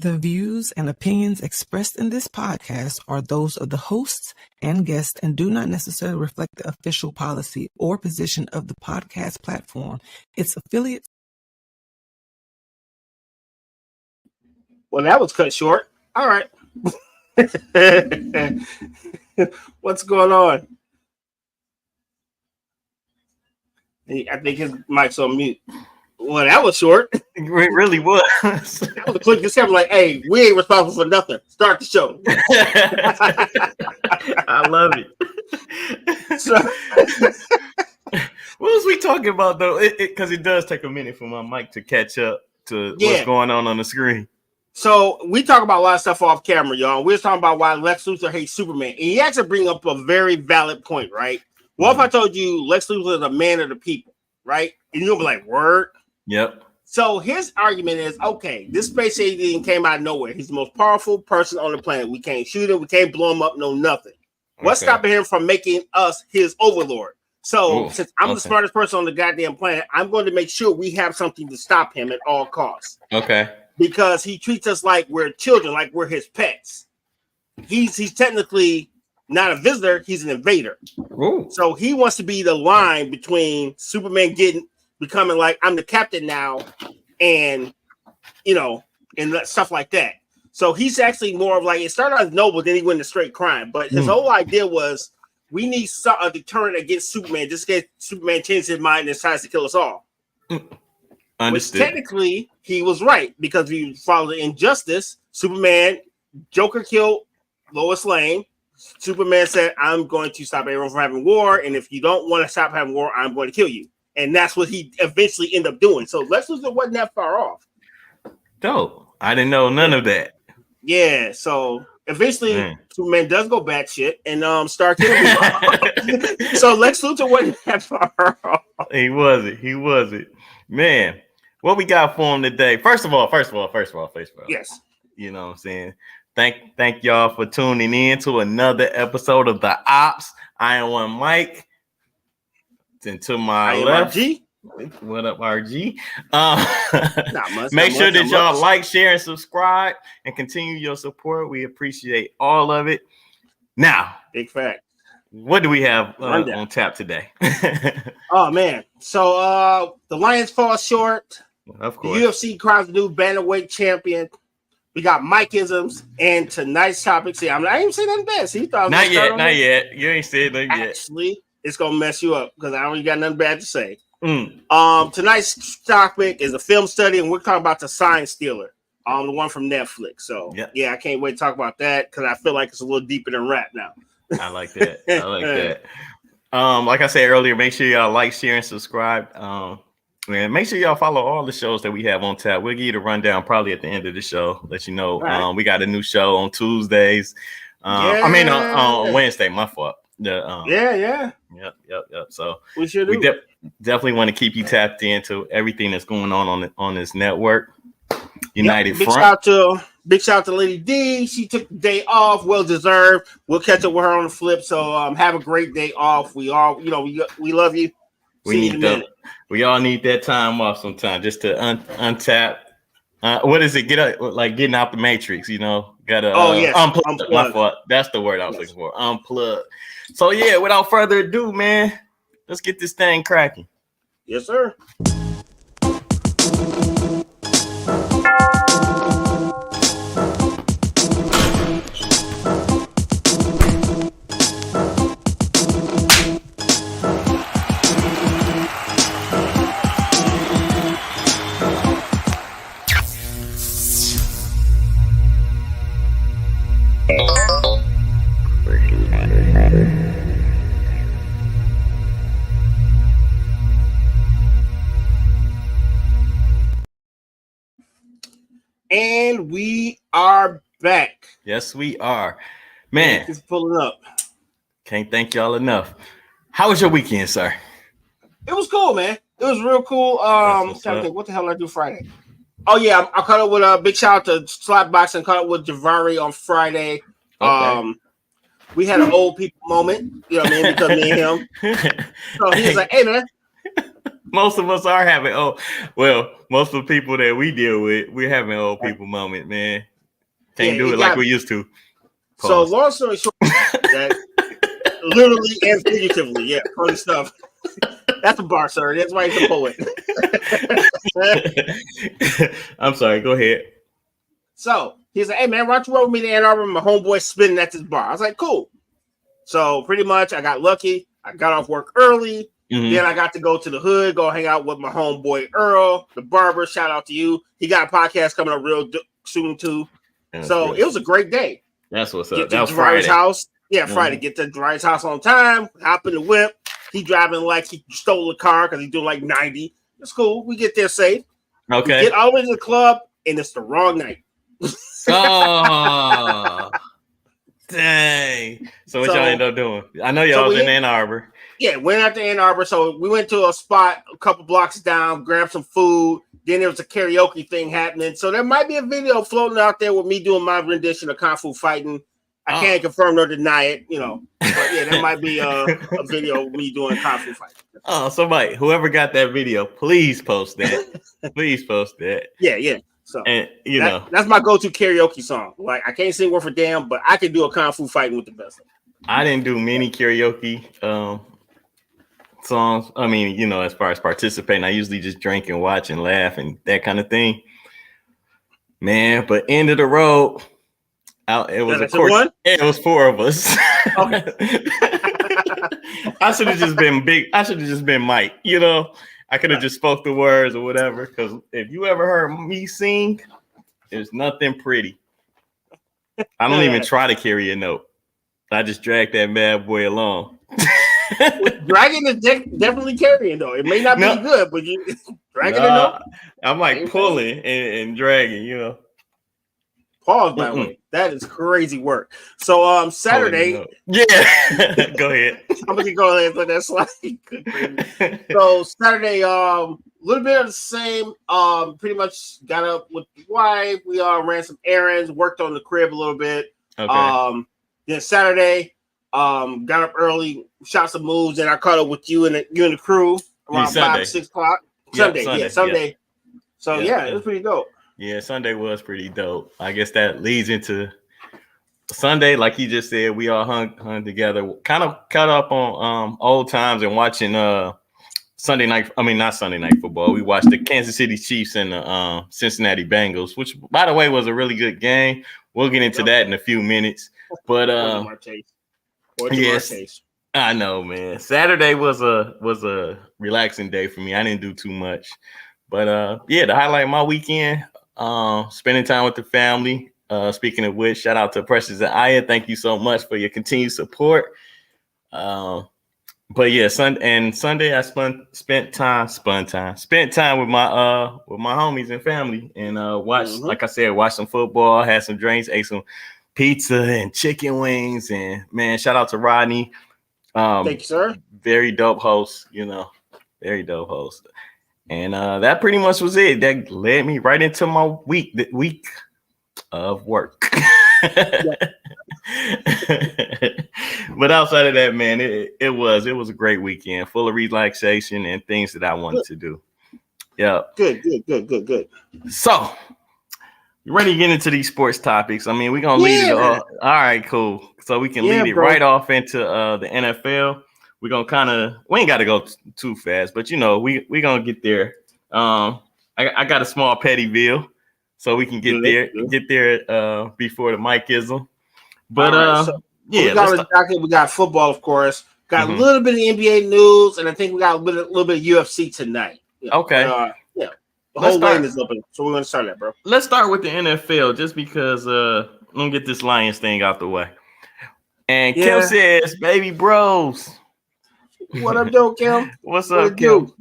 The views and opinions expressed in this podcast are those of the hosts and guests and do not necessarily reflect the official policy or position of the podcast platform, its affiliates. Well, that was cut short. All right. What's going on? I think his mic's on mute. Well, that was short. It really was. That was a quick discovery. Like, hey, we ain't responsible for nothing. Start the show. I love it. So, what was we talking about though? Because it does take a minute for my mic to catch up to what's going on the screen. So we talk about a lot of stuff off camera, y'all. We were talking about why Lex Luthor hates Superman. And he actually bring up a very valid point, right? What if I told you Lex Luthor is a man of the people, right? And you'll be like, word? Yep. So his argument is, okay, this space alien came out of nowhere. He's the most powerful person on the planet. We can't shoot him. We can't blow him up. No, nothing. What's stopping him from making us his overlord? So since I'm the smartest person on the goddamn planet, I'm going to make sure we have something to stop him at all costs. Okay. Because he treats us like we're children, like we're his pets. He's technically not a visitor, he's an invader. Ooh. So he wants to be the line between Superman becoming like, I'm the captain now, and and stuff like that. So he's actually more of like, it started out as noble, then he went into straight crime. But his whole idea was we need a deterrent against Superman, just in case Superman changes his mind and decides to kill us all. Understood. Which technically he was right, because if you follow the injustice, Joker killed Lois Lane. Superman said, I'm going to stop everyone from having war, and if you don't want to stop having war, I'm going to kill you. And that's what he eventually ended up doing. So Lex Luthor wasn't that far off. Dope. I didn't know none of that. Yeah, so eventually Superman does go batshit and start killing people. So Lex Luthor wasn't that far off. He wasn't. Man. What we got for him today? First of all. Yes. You know what I'm saying? Thank y'all for tuning in to another episode of The Ops. I am one Mike. And to my left, RG. What up, RG? Make sure that y'all like, share, and subscribe and continue your support. We appreciate all of it. Now, big fact. What do we have on tap today? Oh man. So the Lions fall short. Of course. The UFC crowns the new bantamweight champion. We got Mike-isms, and tonight's topic. See, I ain't even saying nothing bad. See, you thought not yet. You ain't said nothing yet. Actually, it's gonna mess you up because I don't even got nothing bad to say. Tonight's topic is a film study, and we're talking about The Sign Stealer, the one from Netflix. So yeah, I can't wait to talk about that because I feel like it's a little deeper than rap now. I like that. Like I said earlier, make sure y'all like, share, and subscribe. And make sure y'all follow all the shows that we have on tap. We'll give you the rundown probably at the end of the show. Let you know. Right. We got a new show on Tuesdays. On Wednesday. My fault. Yep. So we definitely want to keep you tapped into everything that's going on this network. United Front. Big shout out to Lady D. She took the day off, well deserved. We'll catch up with her on the flip. So have a great day off. We all, we love you. We all need that time off sometime just to untap. What is it? Getting out the matrix, Gotta unplug. My fault. That's the word I was looking for. Unplug. So yeah, without further ado, man, let's get this thing cracking. Yes, sir. And we are back. Yes, we are. Man, it's pulling up. Can't thank y'all enough. How was your weekend, sir? It was cool, man. It was real cool. What the hell did I do Friday? Oh yeah, I caught up with a big shout out to Slapboxing. Caught up with Javari on Friday. Okay. We had an old people moment, because me and him. So he was like, "Hey man, Most of us are having most of the people that we deal with, we're having old people moment, man. Can't do it like we used to. So long story short, that literally and figuratively, yeah, funny stuff. That's a bar, sir. That's why he's a poet. I'm sorry. Go ahead. So he's like, "Hey man, why don't you roll with me to Ann Arbor? My homeboy spinning at this bar." I was like, "Cool." So pretty much, I got lucky. I got off work early. Mm-hmm. Then I got to go to the hood, go hang out with my homeboy Earl, the barber. Shout out to you. He got a podcast coming up real soon too. So it was a great day. That's what's up. Get to Friday house. Yeah, Friday. Get to Dry's house on time. Hop in the whip. He driving like he stole a car because he's doing like 90. It's cool. We get there safe. Okay. We get all the way to the club, and it's the wrong night. Oh, dang. So what y'all end up doing? I know y'all was in Ann Arbor. Yeah, went out to Ann Arbor. So we went to a spot a couple blocks down, grabbed some food. Then there was a karaoke thing happening. So there might be a video floating out there with me doing my rendition of Kung Fu Fighting. I can't confirm nor deny it, But yeah, there might be a video of me doing Kung Fu Fighting. Oh, somebody, whoever got that video, please post that. Please post that. Yeah. So and that's my go-to karaoke song. Like I can't sing word for damn, but I can do a Kung Fu Fighting with the best. I didn't do many karaoke songs. I mean, as far as participating, I usually just drink and watch and laugh and that kind of thing. Man, but end of the road, it was it was 4 of us. Okay. I should have just been big. I should have just been Mike. I could have just spoke the words or whatever. Because if you ever heard me sing, there's nothing pretty. I don't even try to carry a note. I just drag that bad boy along. Dragging is definitely carrying though. It may not be good, but you dragging it up. I'm like pulling and dragging, Pause, by the way. That is crazy work. So Saturday. Yeah. Go ahead. I'm gonna go ahead and put that slide. So Saturday, little bit of the same. Pretty much got up with the wife. We ran some errands, worked on the crib a little bit. Okay. Then Saturday, got up early, shot some moves, and I caught up with you and the crew around 5 or 6 o'clock. Sunday. Sunday. So it was pretty dope. Yeah, Sunday was pretty dope. I guess that leads into Sunday, like you just said. We all hung together, kind of caught up on old times and watching Sunday night. I mean, not Sunday night football. We watched the Kansas City Chiefs and the Cincinnati Bengals, which, by the way, was a really good game. We'll get into that in a few minutes. But yes, I know, man. Saturday was a relaxing day for me. I didn't do too much, but the highlight of my weekend, spending time with the family. Speaking of which, shout out to Precious and Aya. Thank you so much for your continued support. But yeah, Sunday I spent time with my homies and family and watched, like I said, watched some football, had some drinks, ate some pizza and chicken wings, and man, shout out to Rodney. Thank you, sir. Very dope host, very dope host. And that pretty much was it. That led me right into my week of work. But outside of that, man, it was a great weekend, full of relaxation and things that I wanted to do. Yeah. Good. So, you ready to get into these sports topics? I mean, we're gonna lead it all. All right, cool. So we can lead it right off into the NFL. We're gonna we ain't got to go too fast, but we gonna get there. I got a small petty bill, so we can get there before the mic-ism. But we got football, of course. Got a little bit of NBA news, and I think we got a little bit of UFC tonight. Okay. The whole lane is open, so we're gonna start that, bro. Let's start with the NFL, just because I'm gonna get this Lions thing out the way. And Kim says, "Baby bros." What up, though, Kim? What's up, Kim?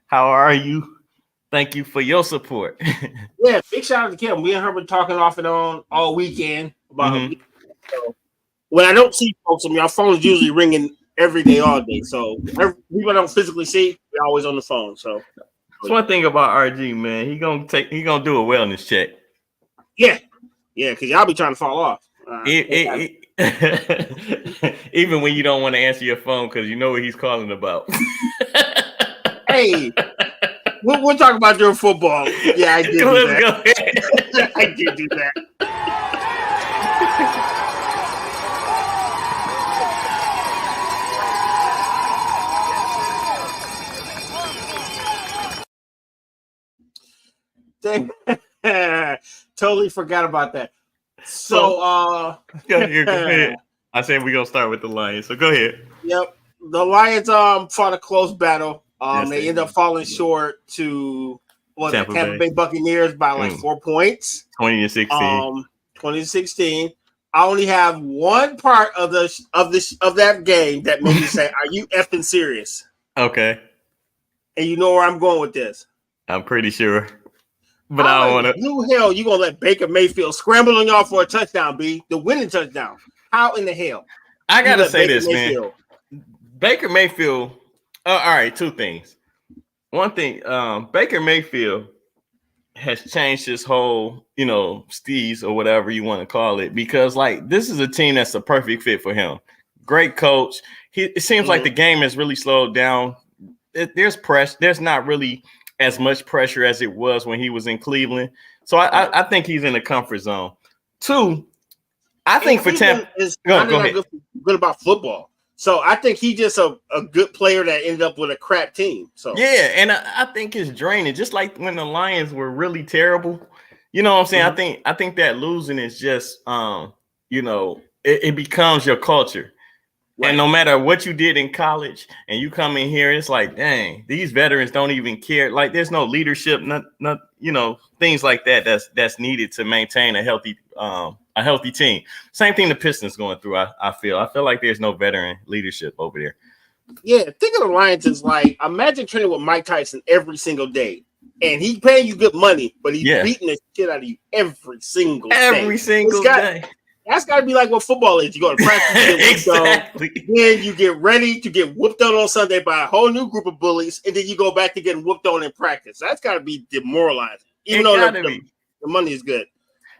How are you? Thank you for your support. Yeah, big shout out to Kim. We and her been talking off and on all weekend about so when I don't see folks, our phone's usually ringing every day, all day. So people I don't physically see, we're always on the phone. So that's one thing about RG, man. He gonna do a wellness check. Yeah, because y'all be trying to fall off. Even when you don't want to answer your phone because you know what he's calling about. Hey, we'll talk about during football. Yeah, I did do that. Go ahead. I did do that. Totally forgot about that. So go ahead. I said we're gonna start with the Lions. So go ahead. Yep. The Lions fought a close battle. Yes, they ended up falling short to Tampa Bay Buccaneers by like 4 points. 20-16. 20-16. I only have one part of that game that made me say, "Are you effing serious?" Okay. And you know where I'm going with this. I'm pretty sure. But I don't want to. Who hell you gonna let Baker Mayfield scramble on y'all for a touchdown, B? The winning touchdown. How in the hell? I gotta say this, man. Baker Mayfield. All right, two things. One thing, Baker Mayfield has changed his whole, steez or whatever you want to call it, because like this is a team that's a perfect fit for him. Great coach. It seems like the game has really slowed down. There's pressure. There's not really as much pressure as it was when he was in Cleveland. So I think he's in the comfort zone. Two, I think for Tampa is good about football. So I think he's just a good player that ended up with a crap team. So yeah, and I think it's draining. Just like when the Lions were really terrible. You know what I'm saying? Mm-hmm. I think that losing is just it becomes your culture. Right. And no matter what you did in college and you come in here, it's like, dang, these veterans don't even care. Like there's no leadership, not things like that that's needed to maintain a healthy team. Same thing the Pistons going through, I feel like there's no veteran leadership over there. Yeah, think of the Lions as like, imagine training with Mike Tyson every single day. And he's paying you good money, but he's beating the shit out of you every single day. That's got to be like what football is. You go to practice, you get exactly. Then you get ready to get whooped on Sunday by a whole new group of bullies, and then you go back to getting whooped on in practice. That's got to be demoralizing, even though the money is good.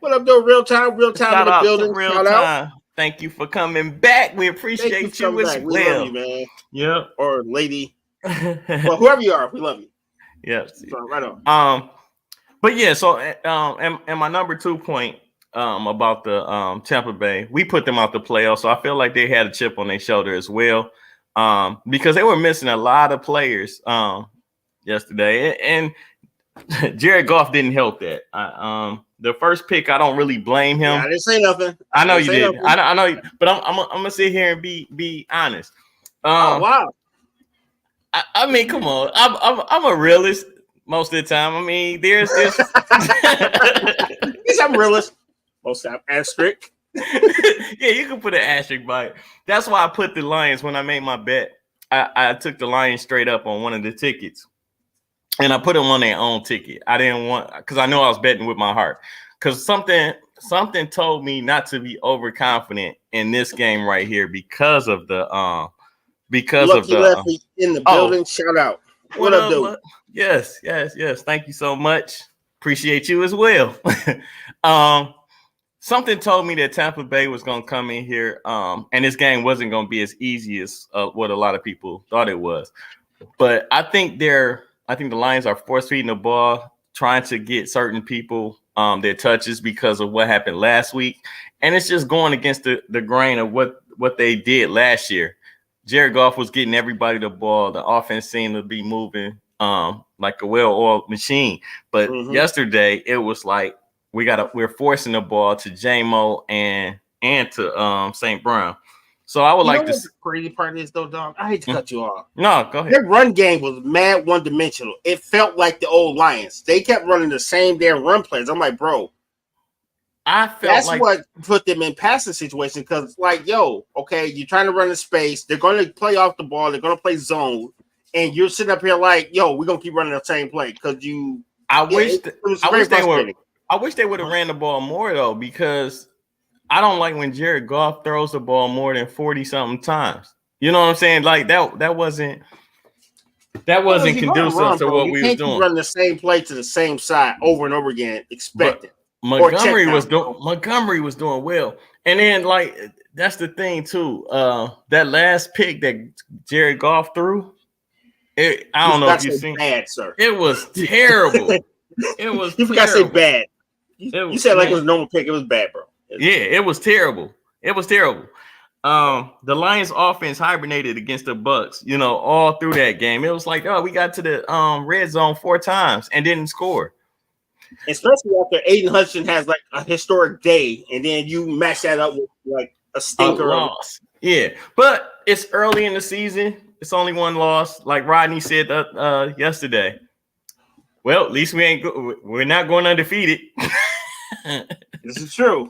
What up, though? Real time in the building. Shout out. Thank you for coming back. We appreciate you as well. We love you, man. Yep. Or lady. Well, whoever you are, we love you. Yep. So, right on. But yeah, so and my number 2 point about the Tampa Bay, we put them out the playoffs, so I feel like they had a chip on their shoulder as well, because they were missing a lot of players yesterday, and Jared Goff didn't help that. The first pick, I don't really blame him. Yeah, I didn't say nothing. I know you did. I know, but I'm gonna sit here and be honest. Oh wow. I mean, come on. I'm a realist most of the time. I mean, there's yes, I'm a realist. Most of the time, asterisk. Yeah, you can put an asterisk by it. That's why I put the Lions when I made my bet. I took the Lions straight up on one of the tickets. And I put them on their own ticket. I didn't want, because I know I was betting with my heart. Because something told me not to be overconfident in this game right here because of the Lucky Lefty in the building. Shout out. What up, dude? Yes. Thank you so much. Appreciate you as well. Something told me that Tampa Bay was going to come in here, and this game wasn't going to be as easy as what a lot of people thought it was. But I think the Lions are force feeding the ball, trying to get certain people their touches because of what happened last week. And it's just going against the grain of what they did last year. Jared Goff was getting everybody the ball. The offense seemed to be moving like a well-oiled machine. But yesterday, it was like we're forcing the ball to J-Mo and to St. Brown. So I would like to. The crazy part is though, dog. I hate to cut you off. No, go ahead. Their run game was mad one-dimensional. It felt like the old Lions. They kept running the same damn run plays. I'm like, bro. That's what put them in passing situations because, like, yo, okay, you're trying to run in space. They're going to play off the ball. They're going to play zone, and you're sitting up here like, yo, we're going to keep running the same play because you. I wish they would have ran the ball more though, because I don't like when Jared Goff throws the ball more than 40-something times. You know what I'm saying? Like that wasn't conducive to what we was doing. You run the same play to the same side over and over again, expected. Montgomery was doing well. And then that's the thing too. That last pick that Jared Goff threw, I don't know if you've seen. Bad, sir. It was terrible. It was. You forgot to say bad. You said like it was a normal pick. It was bad, bro. It was terrible. It was terrible. The Lions offense hibernated against the Bucks, all through that game. It was like, oh, we got to the red zone 4 times and didn't score. Especially after Aiden Hudson has like a historic day, and then you match that up with like a stinker loss. Yeah, but it's early in the season. It's only one loss, like Rodney said yesterday. Well, at least we're not going undefeated. This is true.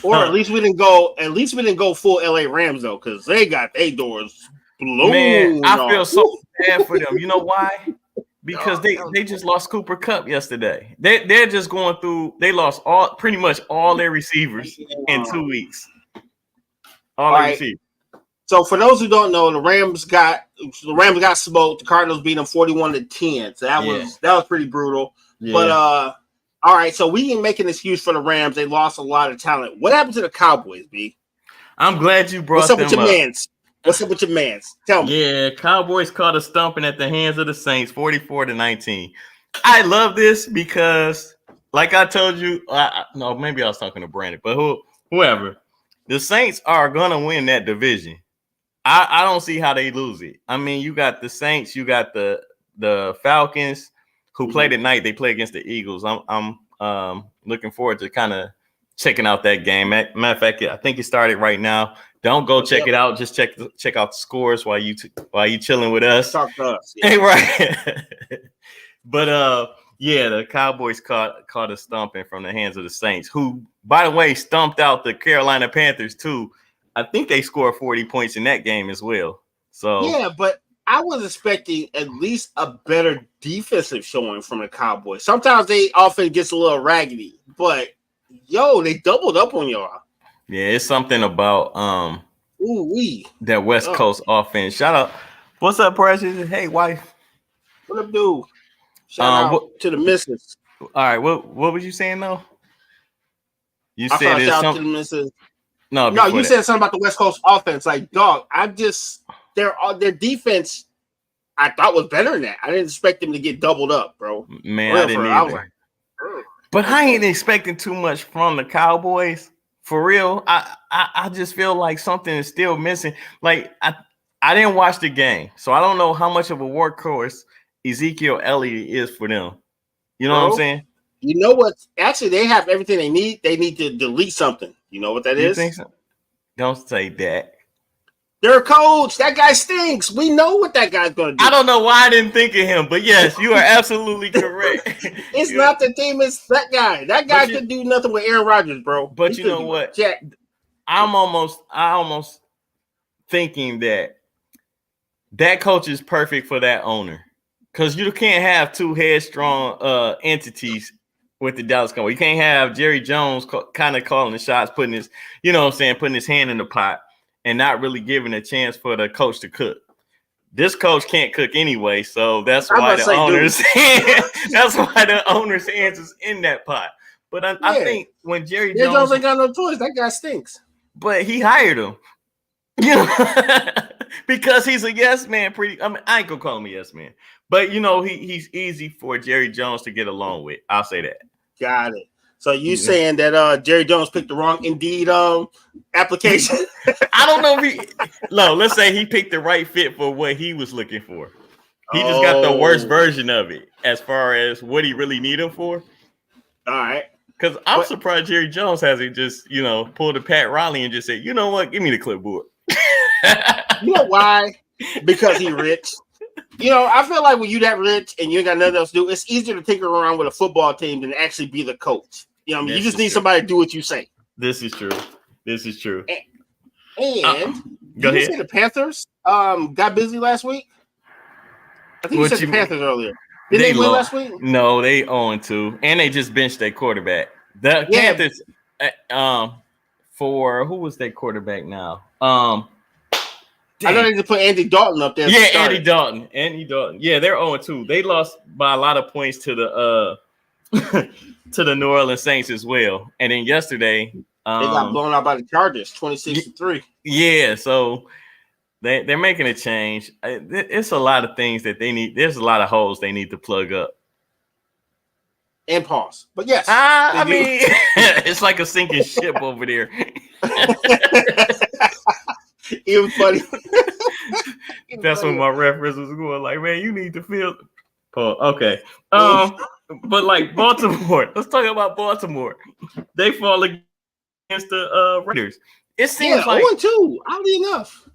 Or at least we didn't go full LA Rams though, because they got their doors blown. Man, I feel so bad for them. You know why? Because they just lost Cooper Kupp yesterday. They're just going through. They lost pretty much all their receivers in 2 weeks. All their receivers. So for those who don't know, the Rams got smoked. The Cardinals beat them 41-10. So that was pretty brutal. Yeah. But all right, so we can make an excuse for the Rams. They lost a lot of talent. What happened to the Cowboys, B? I'm glad you brought them up. What's up with your mans? Tell me. Yeah, Cowboys caught a stumping at the hands of the Saints, 44-19. I love this because, like I told you, no, maybe I was talking to Brandon, but whoever, the Saints are gonna win that division. I don't see how they lose it. I mean, you got the Saints, you got the Falcons who play tonight. They play against the Eagles. I'm looking forward to kind of checking out that game. Matter of fact, I think it started right now. Don't go check it out. Just check out the scores while you chilling with us. Talk to us. Yeah. Hey, right. But the Cowboys caught a stumping from the hands of the Saints, who, by the way, stumped out the Carolina Panthers too. I think they scored 40 points in that game as well. So yeah, but I was expecting at least a better defensive showing from the Cowboys. Sometimes they often gets a little raggedy, but they doubled up on y'all. Yeah, it's something about that West Coast offense. Shout out. What's up, Precious? Hey, wife. What up, dude? Shout out to the missus. All right, what was you saying though? You said it's shout out to the missus. No, you said something about the West Coast offense. Like, dog, their defense I thought was better than that. I didn't expect them to get doubled up, bro. Man, I didn't either. But I ain't expecting too much from the Cowboys. For real, I just feel like something is still missing. Like, I didn't watch the game, so I don't know how much of a workhorse Ezekiel Elliott is for them. You know what I'm saying? You know what? Actually, they have everything they need. They need to delete something. You know what that is? Think so? Don't say that. Their coach, that guy stinks. We know what that guy's going to do. I don't know why I didn't think of him, but yes, you are absolutely correct. It's not the team, it's that guy. That guy could do nothing with Aaron Rodgers, bro. But you know what? I'm almost thinking that coach is perfect for that owner. Because you can't have two headstrong entities with the Dallas Cowboys. You can't have Jerry Jones kind of calling the shots, putting his hand in the pot, and not really giving a chance for the coach to cook. This coach can't cook anyway, so that's why the owner's hands is in that pot. But I think when Jerry Jones ain't got no choice, that guy stinks. But he hired him, because he's a yes man. I ain't gonna call him a yes man, but he's easy for Jerry Jones to get along with. I'll say that. Got it. So you saying that Jerry Jones picked the wrong Indeed application? I don't know if let's say he picked the right fit for what he was looking for. He just got the worst version of it as far as what he really need him for. All right. Because I'm surprised Jerry Jones hasn't just, pulled a Pat Riley and just said, you know what, give me the clipboard. You know why? Because he rich. I feel like when you that rich and you ain't got nothing else to do, it's easier to tinker around with a football team than actually be the coach. You just need somebody to do what you say. This is true. And did you say the Panthers got busy last week? I think you said the Panthers earlier. Did they win last week? No, they 0-2, and they just benched their quarterback. The Panthers, for who was their quarterback now? I know they just put Andy Dalton up there. Yeah, Andy Dalton. Yeah, they're 0-2. They lost by a lot of points to the to the New Orleans Saints as well. And then yesterday, they got blown out by the Chargers, 26-3. Yeah, so They're making a change. It's a lot of things that they need. There's a lot of holes they need to plug up. And pause. But yes, I mean, it's like a sinking ship over there. Even funny. That's when my reference was going. Like, man, you need to feel. Okay. But like Baltimore. Let's talk about Baltimore. They fall against the Raiders. It seems like 0-2. Oddly enough.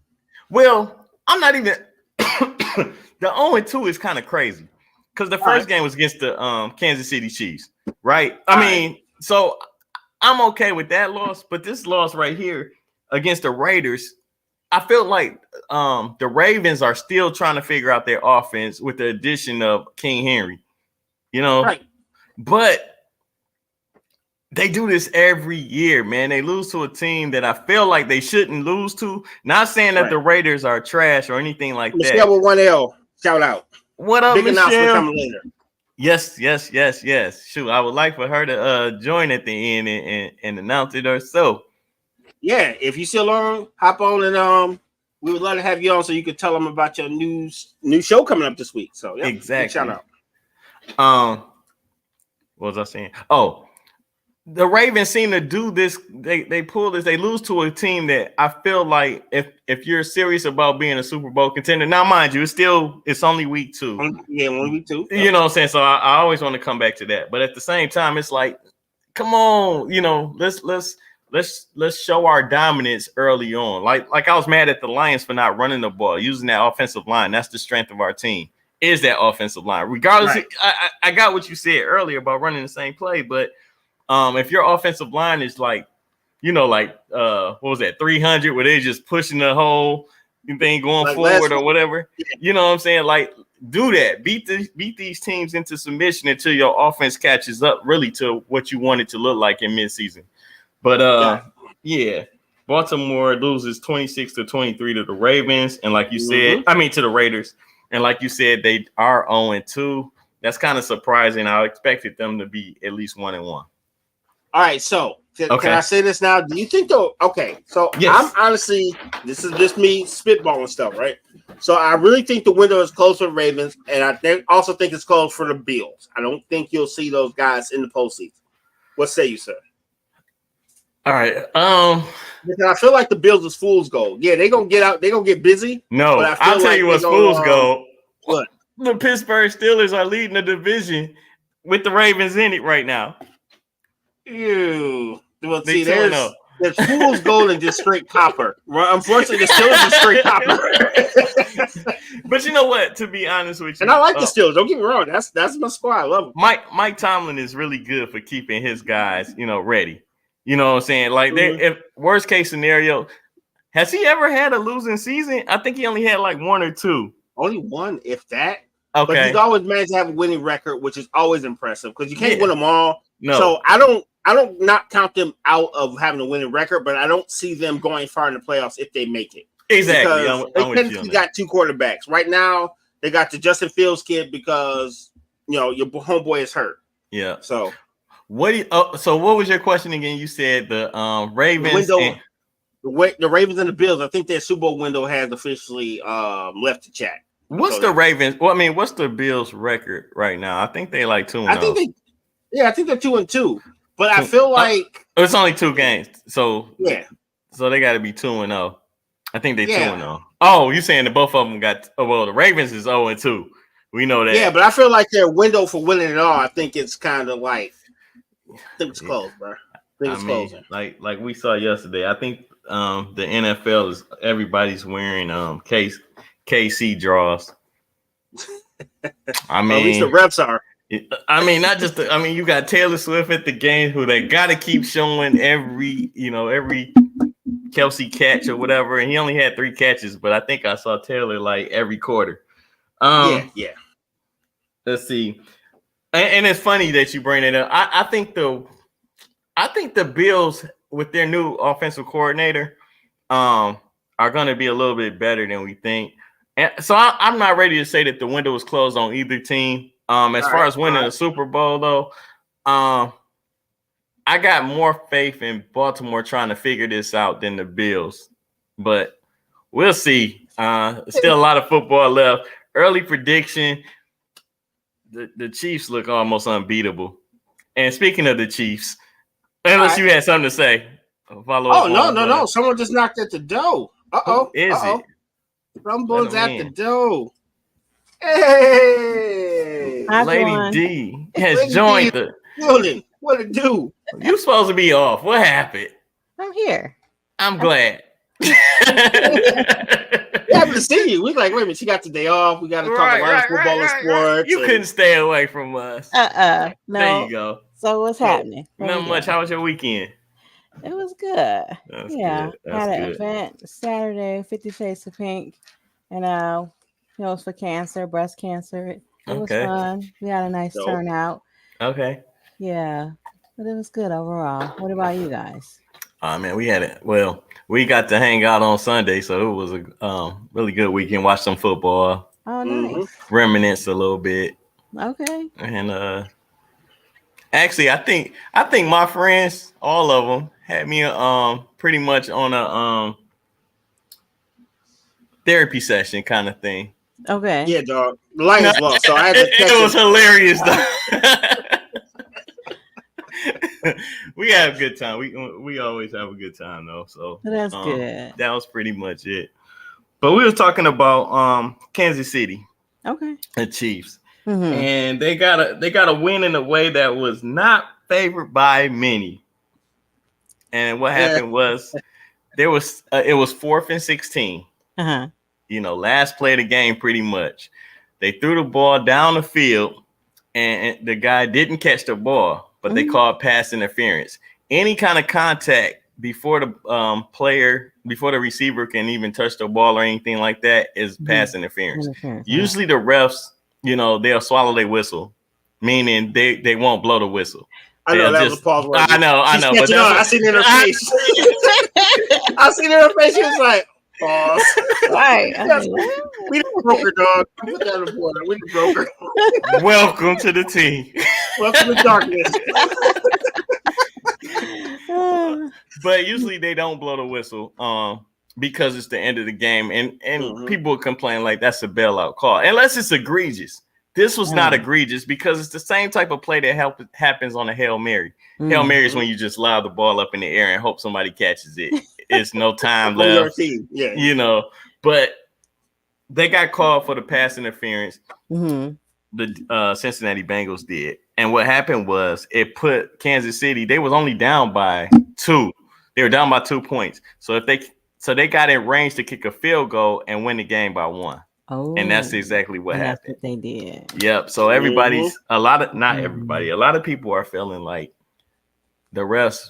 Well, I'm not even. The 0-2 is kind of crazy because the first game was against the Kansas City Chiefs, right? I mean, so I'm okay with that loss, but this loss right here against the Raiders, I feel like the Ravens are still trying to figure out their offense with the addition of King Henry, you know, right? But they do this every year, man. They lose to a team that I feel like they shouldn't lose to. Not saying that the Raiders are trash or anything like that. Michelle with 1L, shout out. What up, Big Michelle? announcement coming later. Yes. Shoot, I would like for her to join at the end and announce it herself. Yeah, if you still on, hop on and we would love to have you on so you could tell them about your new show coming up this week. So yeah, exactly. Shout out. What was I saying? Oh, the Ravens seem to do this. They pull this. They lose to a team that I feel like if you're serious about being a Super Bowl contender, now mind you, it's only week 2. Only week 2. You know what I'm saying? So I always want to come back to that. But at the same time, it's like, come on, let's show our dominance early on. Like I was mad at the Lions for not running the ball, using that offensive line. That's the strength of our team. Is that offensive line? Regardless, I got what you said earlier about running the same play, but if your offensive line is like, what was that, 300, where they're just pushing the whole thing going forward or whatever, you know what I'm saying? Like, do that. Beat these teams into submission until your offense catches up really to what you want it to look like in midseason. But Baltimore loses 26-23 to the Ravens, and like you said, to the Raiders, and like you said, they are 0-2. That's kind of surprising. I expected them to be at least 1-1. All right, so can I say this now? Do you think though? Okay, so I'm honestly, this is just me spitballing stuff, right? So I really think the window is closed for the Ravens, and I also think it's closed for the Bills. I don't think you'll see those guys in the postseason. What say you, sir? All right. Because I feel like the Bills is fool's gold. Yeah, they're gonna get out, they're gonna get busy. No, I'll tell you what's fool's gold. What? The Pittsburgh Steelers are leading the division with the Ravens in it right now. Ew. Well, see, there's fool's gold and just straight copper. Unfortunately, the Steelers is straight copper. But you know what? To be honest with you, and I like the Steelers. Don't get me wrong. That's my squad. I love them. Mike Tomlin is really good for keeping his guys, ready. You know what I'm saying? Like, if worst case scenario, has he ever had a losing season? I think he only had like 1 or 2. Only 1, if that. Okay. But he's always managed to have a winning record, which is always impressive because you can't win them all. No. So I don't not count them out of having a winning record, but I don't see them going far in the playoffs if they make it. Exactly. They technically got 2 quarterbacks. Right now, they got the Justin Fields kid because your homeboy is hurt. Yeah. So so what was your question again? You said the Ravens. The Ravens and the Bills. I think their Super Bowl window has officially left to chat. What's the Ravens? Well, I mean, what's the Bills' record right now? I think they like 2-0. I think they're 2-2. But I feel like it's only 2 games. So so they got to be 2-0. I think they 2-0. Oh, you saying that both of them got? Well, the Ravens is 0-2. We know that. Yeah, but I feel like their window for winning it all. I think it's kind of like. I think it's close, bro. Closing. Like we saw yesterday. I think the NFL is everybody's wearing KC draws. I mean, at least the reps are. I mean, not just. You got Taylor Swift at the game, who they got to keep showing every Kelsey catch or whatever, and he only had 3 catches, but I think I saw Taylor like every quarter. Yeah. Let's see. And it's funny that you bring it up. I think the Bills with their new offensive coordinator are going to be a little bit better than we think. And so I'm not ready to say that the window is closed on either team. As far as winning the Super Bowl, though, I got more faith in Baltimore trying to figure this out than the Bills. But we'll see. Still a lot of football left. Early prediction: the Chiefs look almost unbeatable. And speaking of the Chiefs, unless you had something to say, follow up. No! Someone just knocked at the door. Who is it? Someone's at the door. Hey, Lady D has joined the building. What it do? You supposed to be off. What happened? I'm here. I'm glad. Happy to see you. We like, wait a minute, she got the day off. We got to talk about football and sports. You couldn't stay away from us. No. There you go. So what's happening? Not much. How was your weekend? It was good. That's good. That's had an good. event Saturday, 50 Shades of Pink, and it was for cancer, breast cancer. It was fun. We had a nice turnout. Okay. Yeah, but it was good overall. What about you guys? Man, we had it. Well, we got to hang out on Sunday, so it was a really good weekend. Watch some football. Oh, nice. Reminisce a little bit. Okay. And actually, I think my friends, all of them, had me pretty much on a therapy session kind of thing. Okay. Yeah, dog. The Lions lost, so I had to text it was hilarious though. We have a good time. We always have a good time though. So that's good. That was pretty much it. But we were talking about Kansas City. Okay. The Chiefs. Mm-hmm. And they got a win in a way that was not favored by many. And what happened was it was 4th and 16. Uh-huh. Last play of the game pretty much. They threw the ball down the field and the guy didn't catch the ball. But they called pass interference. Any kind of contact before the receiver can even touch the ball or anything like that is pass interference. Usually the refs, they'll swallow their whistle, meaning they won't blow the whistle. I know that was a pause. I know. But I seen it in her face. I seen it in her face. She was like, pause. Right. We the broker, dog. Put that on the board. We the broker. Welcome to the team. Welcome to darkness. But usually they don't blow the whistle because it's the end of the game. And people complain like that's a bailout call. Unless it's egregious. This was not egregious because it's the same type of play that happens on a Hail Mary. Hail Mary is when you just lob the ball up in the air and hope somebody catches it. It's no time left. Yeah. But they got called for the pass interference. Mm-hmm. The Cincinnati Bengals did. And what happened was it put Kansas City, they was only down by 2. They were down by 2 points. So they got in range to kick a field goal and win the game by 1. Oh, and that's exactly what happened. That's what they did. Yep. So everybody's not everybody. A lot of people are feeling like the refs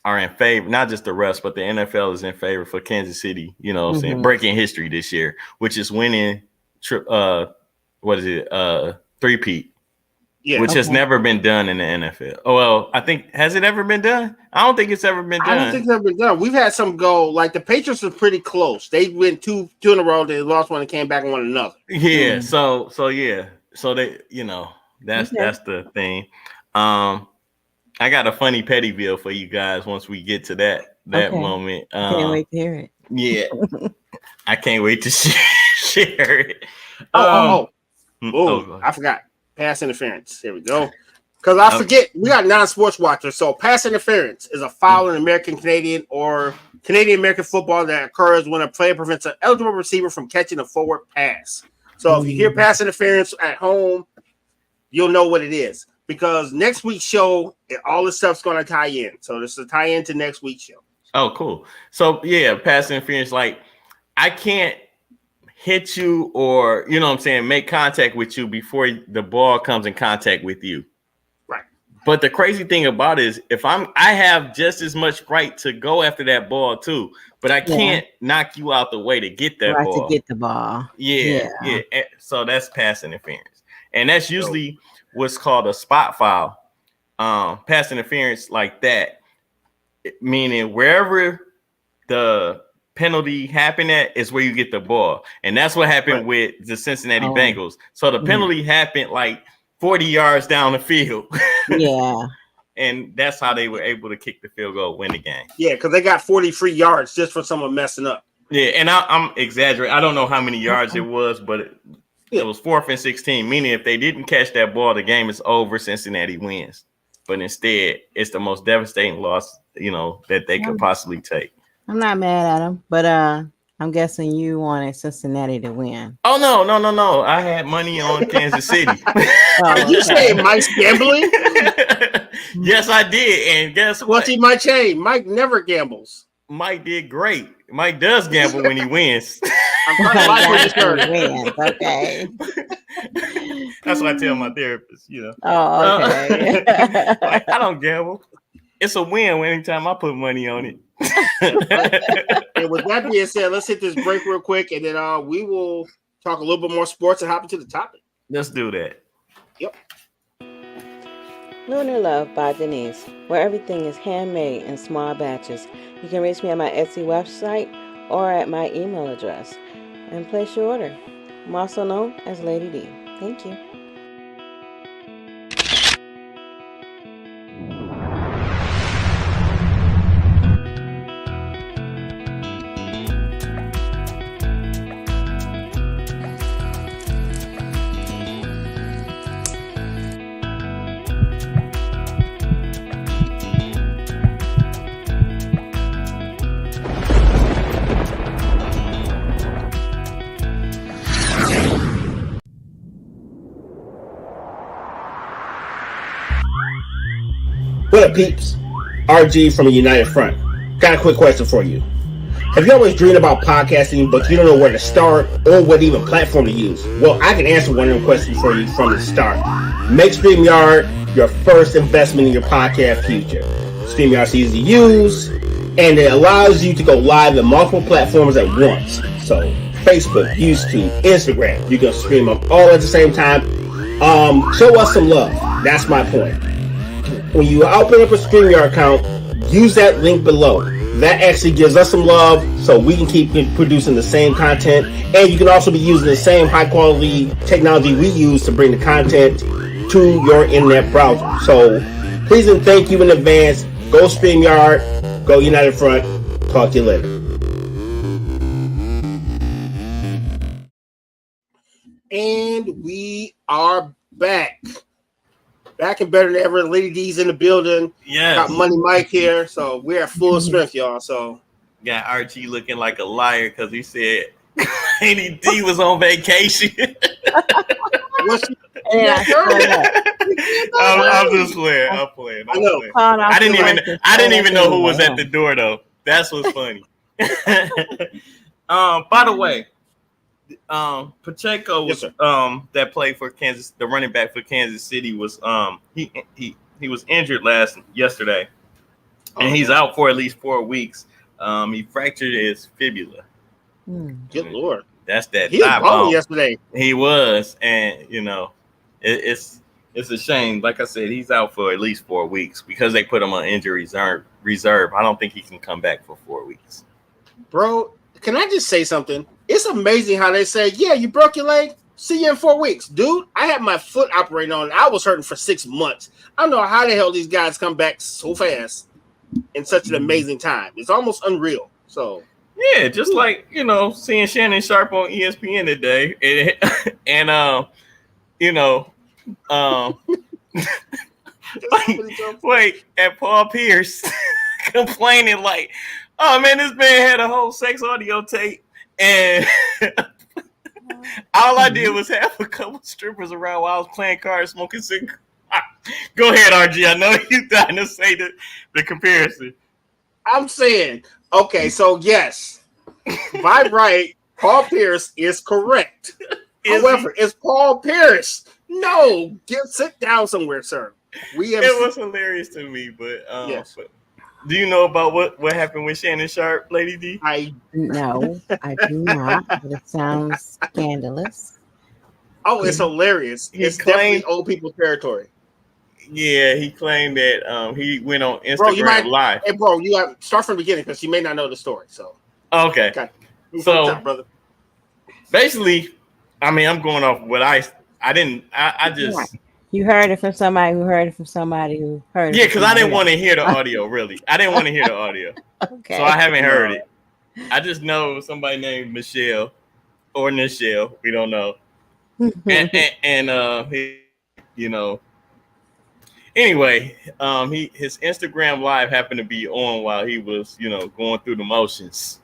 are in favor, not just the refs, but the NFL is in favor for Kansas City, saying breaking history this year, which is winning three-peat. Yeah, which has never been done in the NFL. Oh, well, I think, has it ever been done? I don't think it's ever been done. I don't think it's ever been done. We've had some go, like the Patriots were pretty close. They went two in a row. They lost one and came back and won another. Yeah. So yeah. So they, that's the thing. I got a funny Pettyville for you guys once we get to that moment. Can't wait to hear it. Yeah. I can't wait to share it. I forgot. Pass interference. Here we go. Because I forget, we got non-sports watchers. So pass interference is a foul in American, Canadian, or Canadian-American football that occurs when a player prevents an eligible receiver from catching a forward pass. So if you hear pass interference at home, you'll know what it is. Because next week's show, all this stuff's going to tie in. So this is a tie-in to next week's show. Oh, cool. So, yeah, pass interference, like, I can't hit you or, make contact with you before the ball comes in contact with you. Right. But the crazy thing about it is I have just as much right to go after that ball too, but I can't knock you out the way to get that ball. To get the ball. Yeah. So that's pass interference. And that's usually what's called a spot foul. Pass interference like that, meaning wherever the penalty happened at is where you get the ball. And that's what happened with the Cincinnati Bengals. So the penalty happened like 40 yards down the field. Yeah. And that's how they were able to kick the field goal, win the game. Yeah, because they got 40 free yards just for someone messing up. Yeah, and I'm exaggerating. I don't know how many yards it was, but it was 4th and 16. Meaning, if they didn't catch that ball, the game is over. Cincinnati wins. But instead, it's the most devastating loss, that they could possibly take. I'm not mad at them, but I'm guessing you wanted Cincinnati to win. Oh no! I had money on Kansas City. Are you saying Mike's gambling? Yes, I did. And guess what? What's he might change? Mike never gambles. Mike did great. Mike does gamble when he wins. Okay. That's what I tell my therapist, Oh, okay. Like, I don't gamble. It's a win anytime I put money on it. And with that being said, let's hit this break real quick, and then we will talk a little bit more sports and hop into the topic. Let's do that. Yep. Lunar Love by Denise, where everything is handmade in small batches. You can reach me at my Etsy website or at my email address and place your order. I'm also known as Lady D. Thank you. What up, peeps? RG from a United Front. Got a quick question for you. Have you always dreamed about podcasting, but you don't know where to start or what even platform to use? Well, I can answer one of them questions for you from the start. Make StreamYard your first investment in your podcast future. StreamYard's easy to use, and it allows you to go live in multiple platforms at once. So, Facebook, YouTube, Instagram, you can stream them all at the same time. Show us some love. That's my point. When you open up a StreamYard account, use that link below. That actually gives us some love so we can keep producing the same content, and you can also be using the same high quality technology we use to bring the content to your internet browser. So please and thank you in advance. Go StreamYard, go United Front. Talk to you later. And we are back. Back and better than ever. Lady D's in the building. Yes. Got Money Mike here. So we're at full strength, y'all. So got RG looking like a liar because he said Lady D was on vacation. I'm just playing. I'm playing. I know. I didn't even know who was at the door though. That's what's funny. By the way, Pacheco was that played for Kansas, the running back for Kansas City was he was injured yesterday, and he's out for at least 4 weeks. He fractured his fibula. Good Lord, that's that. He was balling yesterday. He was, and it's a shame. Like I said, he's out for at least 4 weeks because they put him on injury reserve. I don't think he can come back for 4 weeks. Bro, can I just say something? It's amazing how they say, yeah, you broke your leg. See you in 4 weeks. Dude, I had my foot operated on. I was hurting for 6 months. I don't know how the hell these guys come back so fast in such an amazing time. It's almost unreal. So yeah, just like, seeing Shannon Sharp on ESPN today. Wait, and Paul Pierce complaining like, oh man, this man had a whole sex audio tape. And all I did was have a couple strippers around while I was playing cards, smoking cigarettes. Go ahead, RG. I know you're trying to say the comparison. I'm saying, okay, so yes, by right, Paul Pierce is correct. However, it's Paul Pierce. No, sit down somewhere, sir. It was hilarious to me, but yes. Do you know about what happened with Shannon Sharp, Lady D? No, I do not, but it sounds scandalous. Oh, it's hilarious. It's definitely old people territory. Yeah, he claimed that he went on Instagram Live. Hey, bro, you have start from the beginning because you may not know the story. So okay. So brother, basically, I mean, I'm going off what I just. You heard it from somebody who heard it from somebody who heard it. Yeah, because I didn't want to hear the audio, really. I didn't want to hear the audio. Okay. So I haven't heard it. I just know somebody named Michelle or Nichelle. We don't know. and you know. Anyway, his Instagram live happened to be on while he was, going through the motions.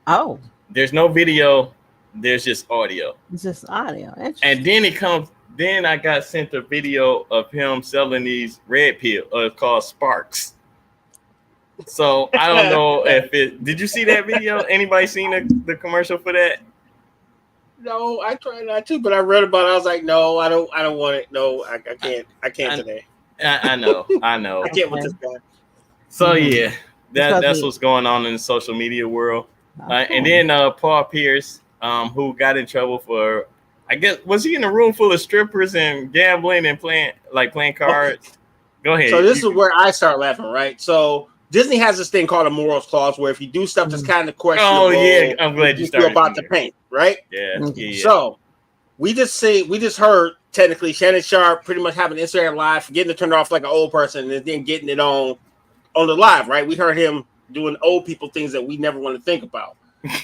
Oh. There's no video. There's just audio. It's just audio. And then I got sent a video of him selling these red pill, called Sparks. So I don't know did you see that video? Anybody seen the commercial for that? No, I tried not to, but I read about it. I was like, no, I don't want it. No, I can't today. I know. I can't with this guy. So yeah, that's what's going on in the social media world. And then Paul Pierce, who got in trouble for, I guess, was he in a room full of strippers and gambling and playing cards? Go ahead. So this is where I start laughing, right? So Disney has this thing called a morals clause, where if you do stuff that's kind of questionable, I'm glad you started. You're about to paint, right? Yeah. So we just heard technically Shannon Sharp pretty much having an Instagram live, forgetting to turn it off like an old person, and then getting it on the live, right? We heard him doing old people things that we never want to think about.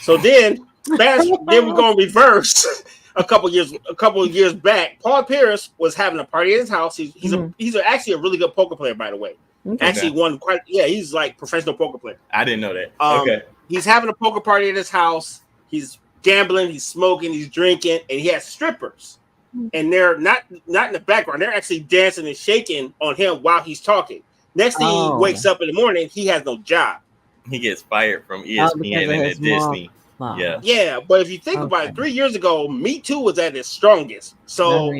So then we're going reverse. A couple of years back, Paul Pierce was having a party at his house. He's actually a really good poker player, by the way. Okay. Actually won quite. Yeah, he's like professional poker player. I didn't know that. Okay. He's having a poker party at his house. He's gambling. He's smoking. He's drinking, and he has strippers. And they're not in the background. They're actually dancing and shaking on him while he's talking. Next thing he wakes up in the morning, he has no job. He gets fired from ESPN and at Disney. Wow. Yeah, but if you think about it, 3 years ago, Me Too was at its strongest. So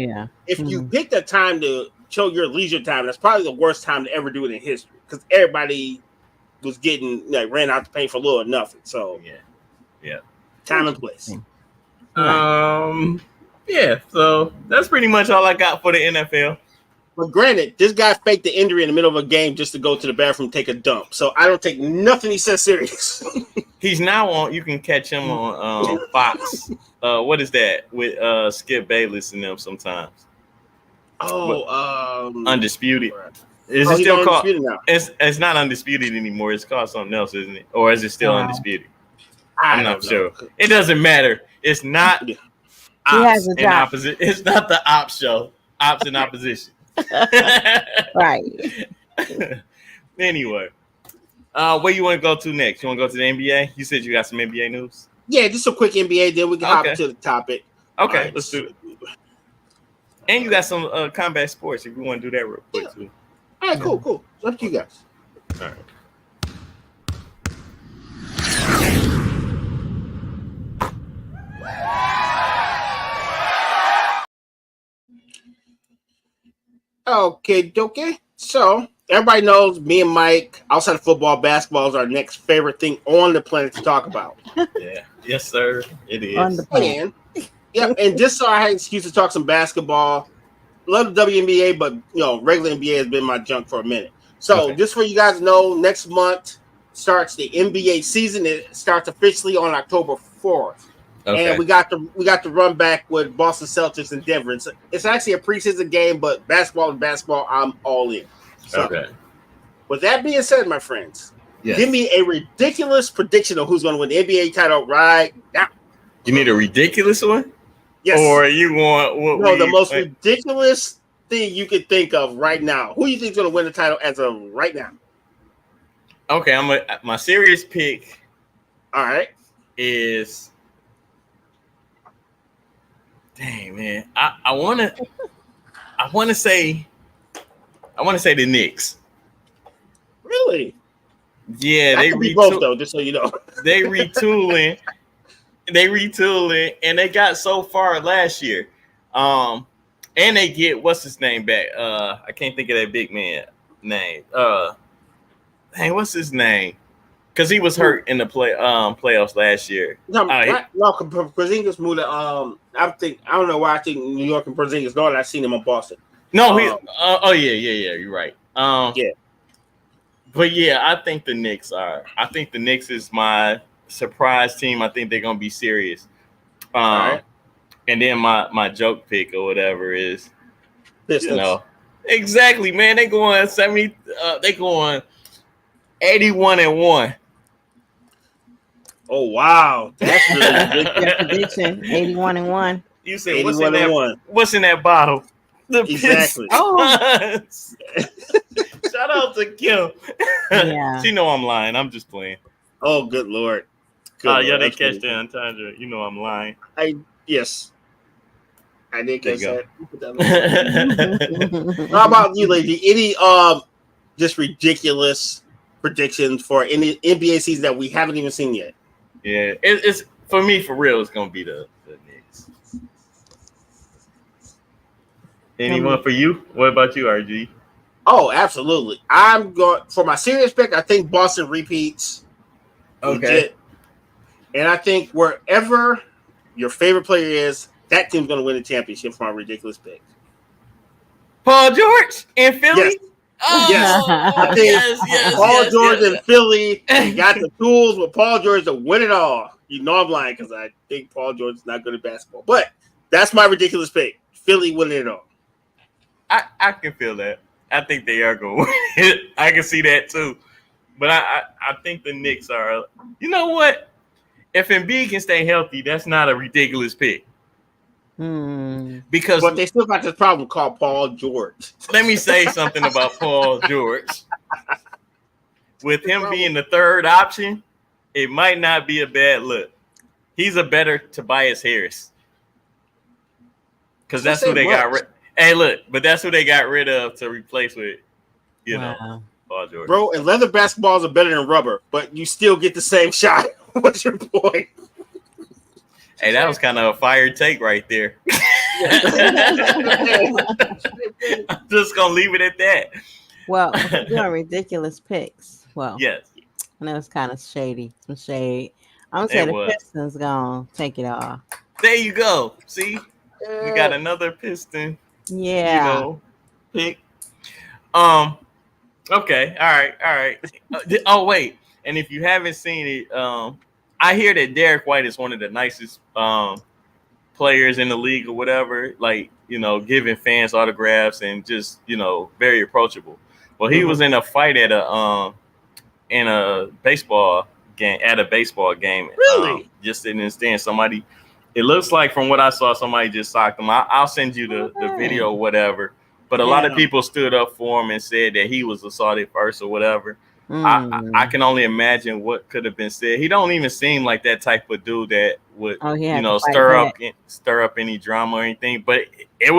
if you picked a time to show your leisure time, that's probably the worst time to ever do it in history, because everybody was getting ran out to pay for little or nothing. So yeah, time and place. Yeah. So that's pretty much all I got for the NFL. But granted, this guy faked the injury in the middle of a game just to go to the bathroom, take a dump. So I don't take nothing he says serious. He's now on. You can catch him on Fox. What is that with Skip Bayless and them sometimes? Undisputed. Is it still called? Now? It's not Undisputed anymore. It's called something else, isn't it? Or is it still Undisputed? I'm not sure. It doesn't matter. It's not ops in opposite. It's not the ops show. Ops in opposition. Right. Anyway, where you want to go to next? You want to go to the NBA? You said you got some NBA news. Yeah, just a quick NBA. Then we can hop to the topic. Okay, right, let's do it. And you got some combat sports if you want to do that real quick too. All right, cool. It's up to you guys. All right. Okay. So everybody knows me and Mike, outside of football, basketball is our next favorite thing on the planet to talk about. Yeah. Yes, sir. It is. On the planet. And just so I had an excuse to talk some basketball. Love the WNBA, but regular NBA has been my junk for a minute. So just for you guys to know, next month starts the NBA season. It starts officially on October 4th. Okay. And we got to run back with Boston Celtics and Denver. It's actually a preseason game, but basketball is basketball. I'm all in. So, with that being said, my friends, give me a ridiculous prediction of who's going to win the NBA title right now. You need a ridiculous one? Yes. Or you want the most ridiculous thing you could think of right now. Who do you think is going to win the title as of right now? Okay, my serious pick. All right, is. Dang, man. I want to say the Knicks. Really? Yeah, they both though, just so you know. They retooling. And they got so far last year. And they get what's his name back? I can't think of that big man name. What's his name? Because he was hurt in the playoffs last year. Porzingis moved to I don't know why I think New York and Porzingis going. I've seen him in Boston. No, you're right. But yeah, I think the Knicks are. I think the Knicks is my surprise team. I think they're gonna be serious. And then my joke pick or whatever is, exactly, man. They going 70. They going 81-1. Oh wow, that's really ridiculous. Your prediction, 81-1. You said what's 81 in and that? 1. What's in that bottle? The Exactly. Pistons. Shout out to Kim. Yeah. She know I'm lying. I'm just playing. Oh, good Lord. Yeah, they That's catch really that entendre. You know I'm lying. Yes. I did There catch you that. How about you, lady? Any just ridiculous predictions for any NBA season that we haven't even seen yet? Yeah, it's for me, for real, it's gonna be the Knicks. Anyone for you? What about you, RG? Oh, absolutely. I'm going for my serious pick. I think Boston repeats. Okay. Legit. And I think wherever your favorite player is, that team's going to win the championship for my ridiculous pick. Paul George in Philly? Yes. Oh, yes. I think Paul George in Philly, he got the tools with Paul George to win it all. You know I'm lying because I think Paul George is not good at basketball. But that's my ridiculous pick. Philly winning it all. I can feel that. I think they are going to win it. I can see that too. But I think the Knicks are, you know what? If Embiid can stay healthy, that's not a ridiculous pick. Because but they still got this problem called Paul George. Let me say something about Paul George. With him being the third option, it might not be a bad look. He's a better Tobias Harris. Because that's who they got rid. Hey, look, but that's who they got rid of to replace with, you know, Paul George. Bro, and leather basketballs are better than rubber, but you still get the same shot. What's your point? Hey, that was kind of a fire take right there. I'm just gonna leave it at that. Well, we're doing ridiculous picks. Well, yes, I know it's kind of shady, some shade. I'm gonna say the Pistons gonna take it all. There you go. See, we got another Piston. Yeah. You know, pick. Okay. All right. Oh wait, and if you haven't seen it, I hear that Derek White is one of the nicest players in the league or whatever. Like, you know, giving fans autographs and just, you know, very approachable. Well, he was in a fight at a baseball game. Really? Just sitting and stand. Somebody. It looks like from what I saw, somebody just socked him. I'll send you the video or whatever. But a lot of people stood up for him and said that he was assaulted first or whatever. I can only imagine what could have been said. He don't even seem like that type of dude that would, you know, stir up any drama or anything. But it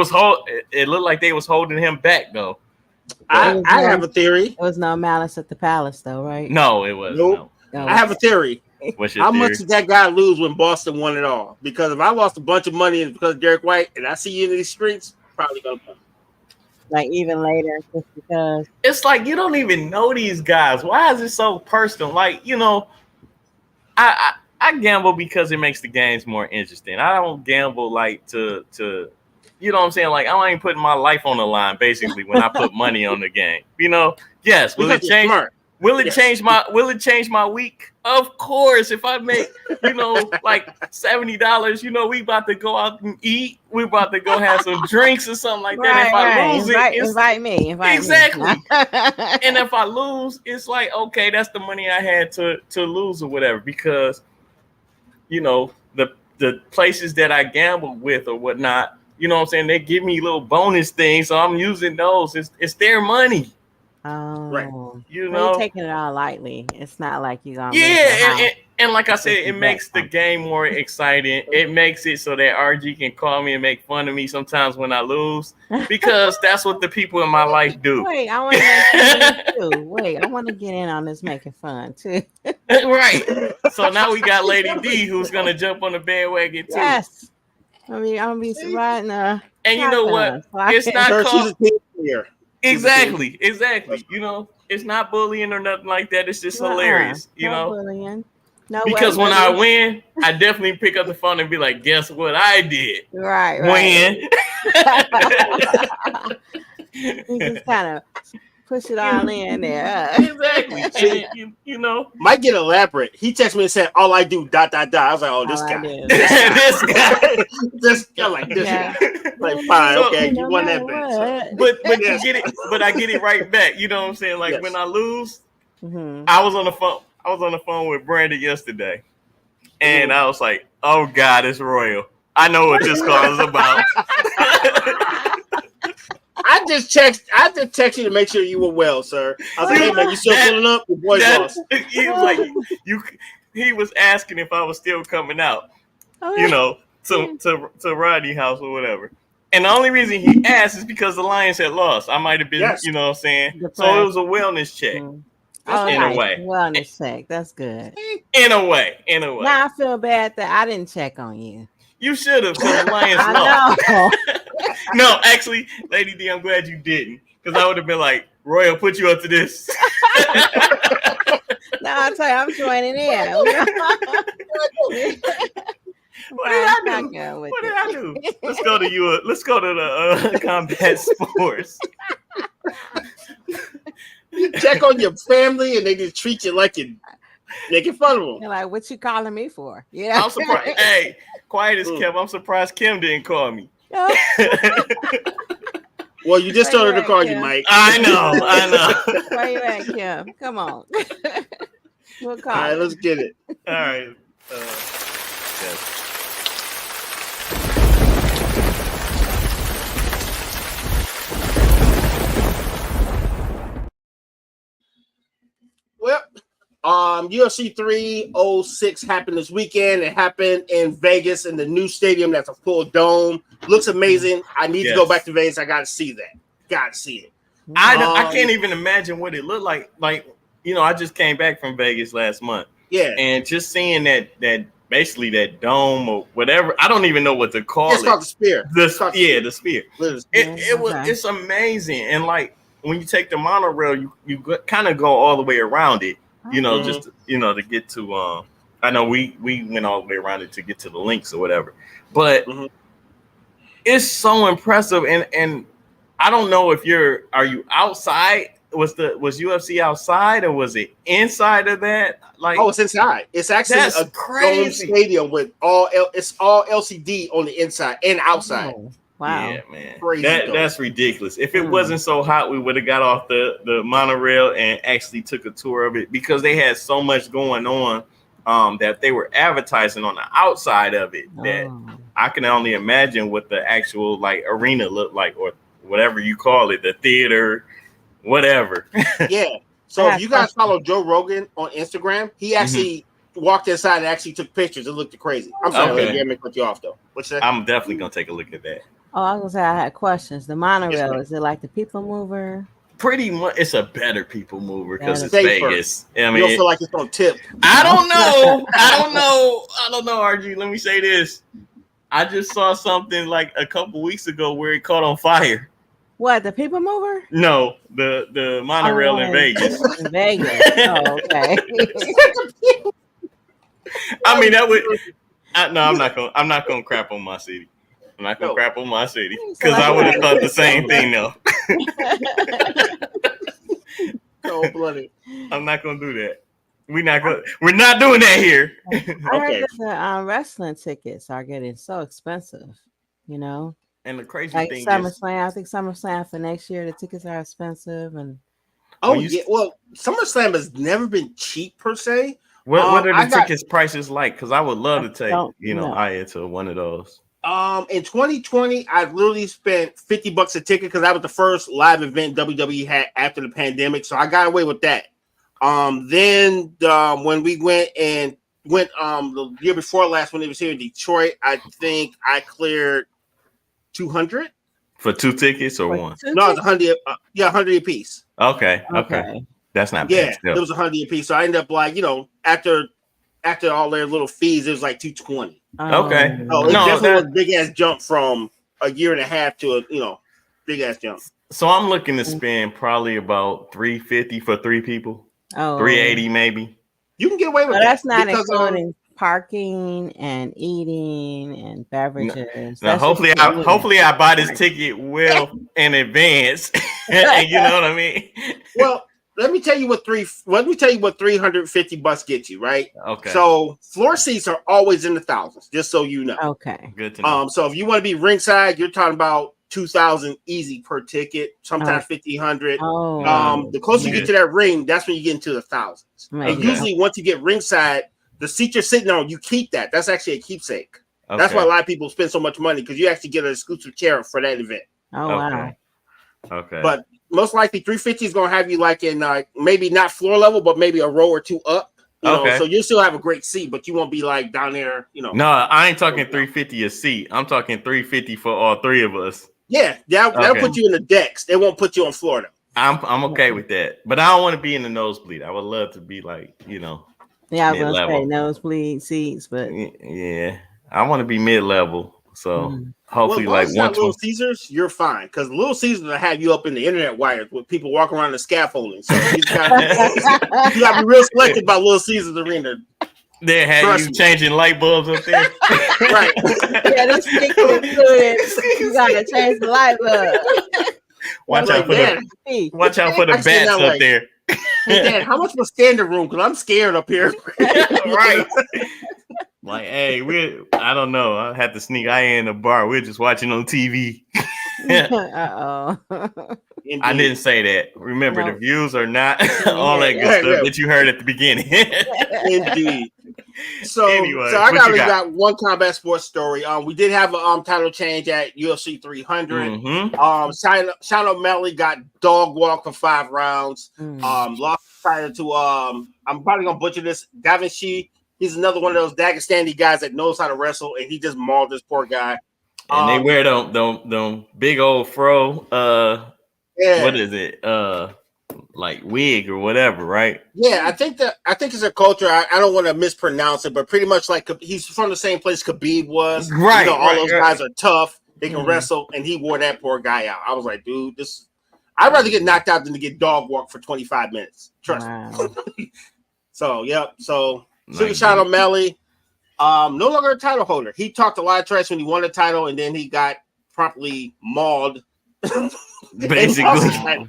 looked like they was holding him back though. I have a theory. It was no malice at the palace though, right? No, it was nope. No. I have a theory. What's your How theory? much did that guy lose when Boston won it all? Because if I lost a bunch of money because of Derek White and I see you in these streets, probably gonna come. Like even later, just because it's like you don't even know these guys. Why is it so personal? Like, you know, I gamble because it makes the games more interesting. I don't gamble like to you know what I'm saying? Like, I ain't putting my life on the line basically when I put money on the game. You know, yes, will it change? Will it change my week? Of course. If I make, you know, like $70, you know, we about to go out and eat. We about to go have some drinks or something like that. If I lose invite me. Exactly. And if I lose, it's like, okay, that's the money I had to lose or whatever. Because, you know, the places that I gamble with or whatnot, you know what I'm saying? They give me little bonus things, so I'm using those. It's their money. Oh, right. You know, you're taking it all lightly. It's not like you're gonna. And like I said, it makes the game more exciting. It makes it so that RG can call me and make fun of me sometimes when I lose, because that's what the people in my life do. Wait, I want to make fun too. Wait, I want to get in on this making fun too. Right. So now we got Lady D who's gonna jump on the bandwagon too. Yes. I mean, I'm gonna be riding. And you know what? It's not called. Exactly. You know, it's not bullying or nothing like that. It's just hilarious. You know, bullying. No, because when I win, I definitely pick up the phone and be like, "Guess what I did?" Right. Win. You just kind of push it all in there. Exactly. And, you know, might get elaborate. He texted me and said, "All I do ... I was like, "Oh, this guy, this guy, like this guy." Like, fine, okay, you won that bet. But you get it. But I get it right back. You know what I'm saying? Like when I lose, I was on the phone. I was on the phone with Brandon yesterday, and I was like, "Oh God, it's Royal. I know what this call is about." I just texted you to make sure you were well, sir. I was like, "Hey man, you still pulling up? Your boy lost." He was like, He was asking if I was still coming out, to Rodney House or whatever. And the only reason he asked is because the Lions had lost. I might have been, you know what I'm saying? Depressed. So it was a wellness check. In a way. Wellness check. That's good. In a way. Now I feel bad that I didn't check on you. You should have, because the Lions lost. No, actually, Lady D, I'm glad you didn't. Because I would have been like, Royal, put you up to this. No, I'll tell you, I'm joining in. What did I do? Let's go to you. Let's go to the combat sports. You check on your family and they just treat you like you're making fun of them. You're like, what you calling me for? Yeah. I'm surprised. Hey, quiet as Kim. I'm surprised Kim didn't call me. Well, you just told her to call you, Mike. I know. Where you at, Kim? Come on. We'll call. All right, let's get it. All right. Yes. Well, UFC 306 happened this weekend. It happened in Vegas in the new stadium. That's a full dome. Looks amazing. I need to go back to Vegas. I got to see that. Got to see it. I can't even imagine what it looked like. Like, I just came back from Vegas last month. Yeah. And just seeing that basically that dome or whatever, I don't even know what to call it. It's called the Spear. The Spear. It's amazing. And like when you take the monorail, you kind of go all the way around it, just to get to I know we went all the way around it to get to the links or whatever. But it's so impressive, and I don't know if are you outside? Was UFC outside or was it inside of that? Like, it's inside. It's actually a crazy stadium with it's all LCD on the inside and outside. Oh, wow. Yeah, man. That's ridiculous. If it wasn't so hot, we would have got off the monorail and actually took a tour of it, because they had so much going on that they were advertising on the outside of it that I can only imagine what the actual like arena looked like, or whatever you call it, the theater, whatever. Yeah. So if you guys follow Joe Rogan on Instagram, he actually walked inside and actually took pictures. It looked crazy. I'm sorry, let me cut you off though. What's that? I'm definitely gonna take a look at that. Oh, I was gonna say I had questions. The monorail, is it like the people mover? Pretty much, it's a better people mover because it's Vegas. I mean, you don't feel like it's on tip. I don't know. I don't know, RG. Let me say this. I just saw something like a couple weeks ago where it caught on fire. What, the people mover? No, the monorail in Vegas. In Vegas. Oh, okay. I mean, that would. I'm not gonna crap on my city. I'm not gonna crap on my city because I would have thought the same thing though. Cold blooded. I'm not gonna do that. We're not doing that here. I heard that the wrestling tickets are getting so expensive, And the crazy like thing SummerSlam, I think SummerSlam for next year, the tickets are expensive. And SummerSlam has never been cheap per se. What are the tickets prices like? Because I would love to take Aya to one of those. In 2020, I literally spent $50 a ticket because that was the first live event WWE had after the pandemic, so I got away with that. Then when we went the year before last when it was here in Detroit, I think I cleared 200 for 2 tickets or one. No, it's 100. 100 a piece. Okay. That's not bad. Yeah, it was 100 a piece. So I ended up after all their little fees, it was like 220. Okay. Oh, definitely was a big ass jump from a year and a half to a big ass jump. So I'm looking to spend probably about $350 for 3 people. Oh, $380 maybe. You can get away with that. That's not including parking and eating and beverages. No, hopefully I buy this ticket well in advance. And you know what I mean? Well, let me tell you what $350 gets you, right? Okay. So floor seats are always in the thousands, just so you know. Okay. Good to know. So if you want to be ringside, you're talking about $2,000 easy per ticket, sometimes $1,500. The closer you get to that ring, that's when you get into the thousands. And usually once you get ringside, the seat you're sitting on, you keep that. That's actually a keepsake. Okay. That's why a lot of people spend so much money because you actually get an exclusive chair for that event. Oh wow. Okay. But most likely 350 is going to have you like in maybe not floor level, but maybe a row or two up. You know, so you'll still have a great seat, but you won't be like down there, you know. No, I ain't talking 350 a seat. I'm talking 350 for all three of us. Yeah, that'll put you in the decks. They won't put you on Florida. I'm okay with that, but I don't want to be in the nosebleed. I would love to be like, you know. Yeah, I was gonna say nosebleed seats, but yeah, I want to be mid-level. So hopefully, like not Little Caesars, you're fine because Little Caesars will have you up in the internet wires with people walking around the scaffolding. So you got to be real selective about Little Caesars arena. They had you changing light bulbs up there, right? Yeah, this stick included. You gotta change the light bulb. Watch out for the bats up there. Hey, Dad, how much was standard room? Because I'm scared up here. Right. Like, hey, I don't know. I had to sneak in the bar. We're just watching on TV. Uh-oh. I didn't say that. Remember, the views are not all that good stuff that you heard at the beginning. Indeed. So, anyway, so I got one combat sports story. We did have a title change at UFC 300. Sean O'Malley got dog walked for 5 rounds. Lost title to I'm probably gonna butcher this. Davishi. He's another one of those Dagestani guys that knows how to wrestle, and he just mauled this poor guy. And they wear them big old fro. What is it? Like wig or whatever, right? Yeah, I think it's a culture. I don't want to mispronounce it, but pretty much like he's from the same place Khabib was. Right. You know, all those guys are tough. They can wrestle, and he wore that poor guy out. I was like, dude, I'd rather get knocked out than to get dog walked for 25 minutes. Trust me. So, yep. So, Sean O'Malley, no longer a title holder. He talked a lot of trash when he won the title, and then he got promptly mauled. Basically.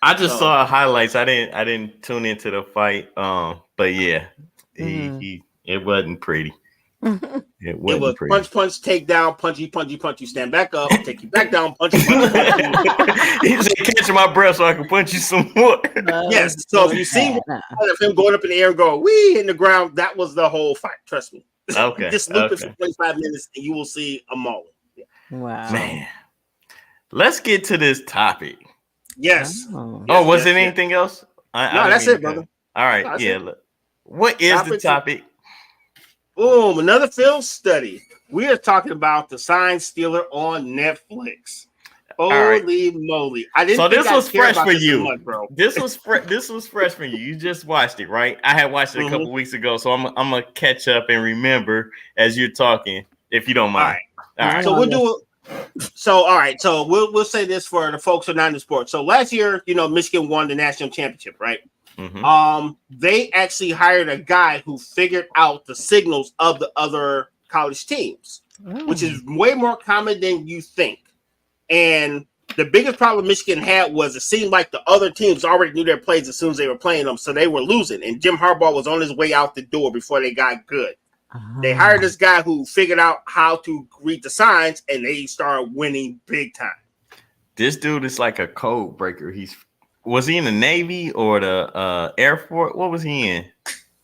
I just saw highlights. I didn't tune into the fight. But yeah, it wasn't pretty. It was pretty. Punch, take down, punchy, you stand back up, take you back down, punchy. He said, catch my breath so I can punch you some more. Yes. So if you see him going up in the air and going wee in the ground, that was the whole fight. Trust me. Okay. Just loop it for 25 minutes and you will see a mauling. Yeah. Wow. Man. Let's get to this topic. Yes. Was it anything else? No, that's it, brother. All right. What is the topic? Boom, another film study. We are talking about The Sign Stealer on Netflix. Holy moly. This was fresh for you. Bro. This was fresh for you. You just watched it, right? I had watched it a couple weeks ago, so I'm gonna catch up and remember as you're talking, if you don't mind. All right. So we'll do all right. So we'll say this for the folks who are not in the sport. So last year, Michigan won the national championship, right? They actually hired a guy who figured out the signals of the other college teams, which is way more common than you think. And the biggest problem Michigan had was it seemed like the other teams already knew their plays as soon as they were playing them, so they were losing. And Jim Harbaugh was on his way out the door before they got good. They hired this guy who figured out how to read the signs, and they started winning big time. This dude is like a code breaker. Was he in the Navy or the Air Force? What was he in?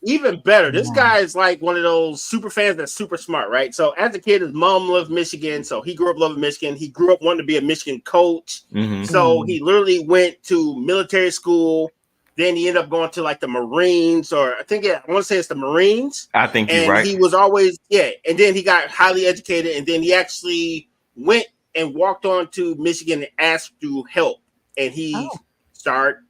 Even better. This guy is like one of those super fans that's super smart, right? So as a kid, his mom loved Michigan. So he grew up loving Michigan. He grew up wanting to be a Michigan coach. So he literally went to military school. Then he ended up going to like the Marines, or I want to say it's the Marines. I think you're right. He was always, and then he got highly educated. And then he actually went and walked on to Michigan and asked to help. And he started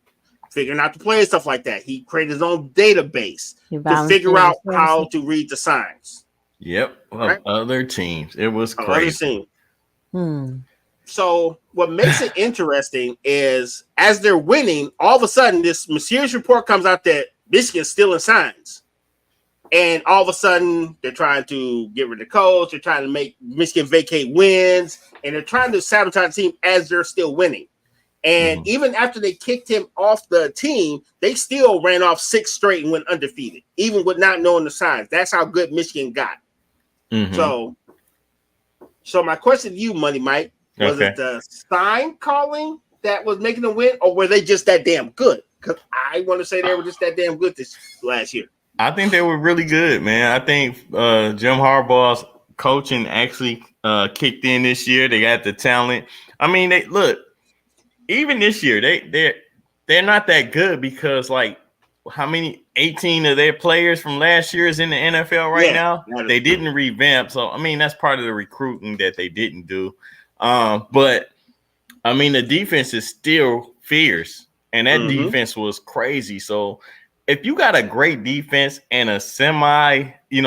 figuring out the play and stuff like that. He created his own database to figure out how to read the signs. Yep. Right? Other teams. It was crazy. So what makes it interesting is as they're winning, all of a sudden this mysterious report comes out that Michigan's stealing signs. And all of a sudden they're trying to get rid of the coach. They're trying to make Michigan vacate wins. And they're trying to sabotage the team as they're still winning. And even after they kicked him off the team, they still ran off 6 straight and went undefeated, even with not knowing the signs. That's how good Michigan got. So my question to you, Money Mike, was it the sign calling that was making them win, or were they just that damn good? Because I want to say they were just that damn good this last year. I think they were really good, man. I think Jim Harbaugh's coaching actually kicked in this year. They got the talent. I mean, they look even this year. They're not that good because like how many 18 of their players from last year is in the NFL right now. They didn't revamp, so I mean that's part of the recruiting that they didn't do. But I mean the defense is still fierce, and that defense was crazy. So if you got a great defense and a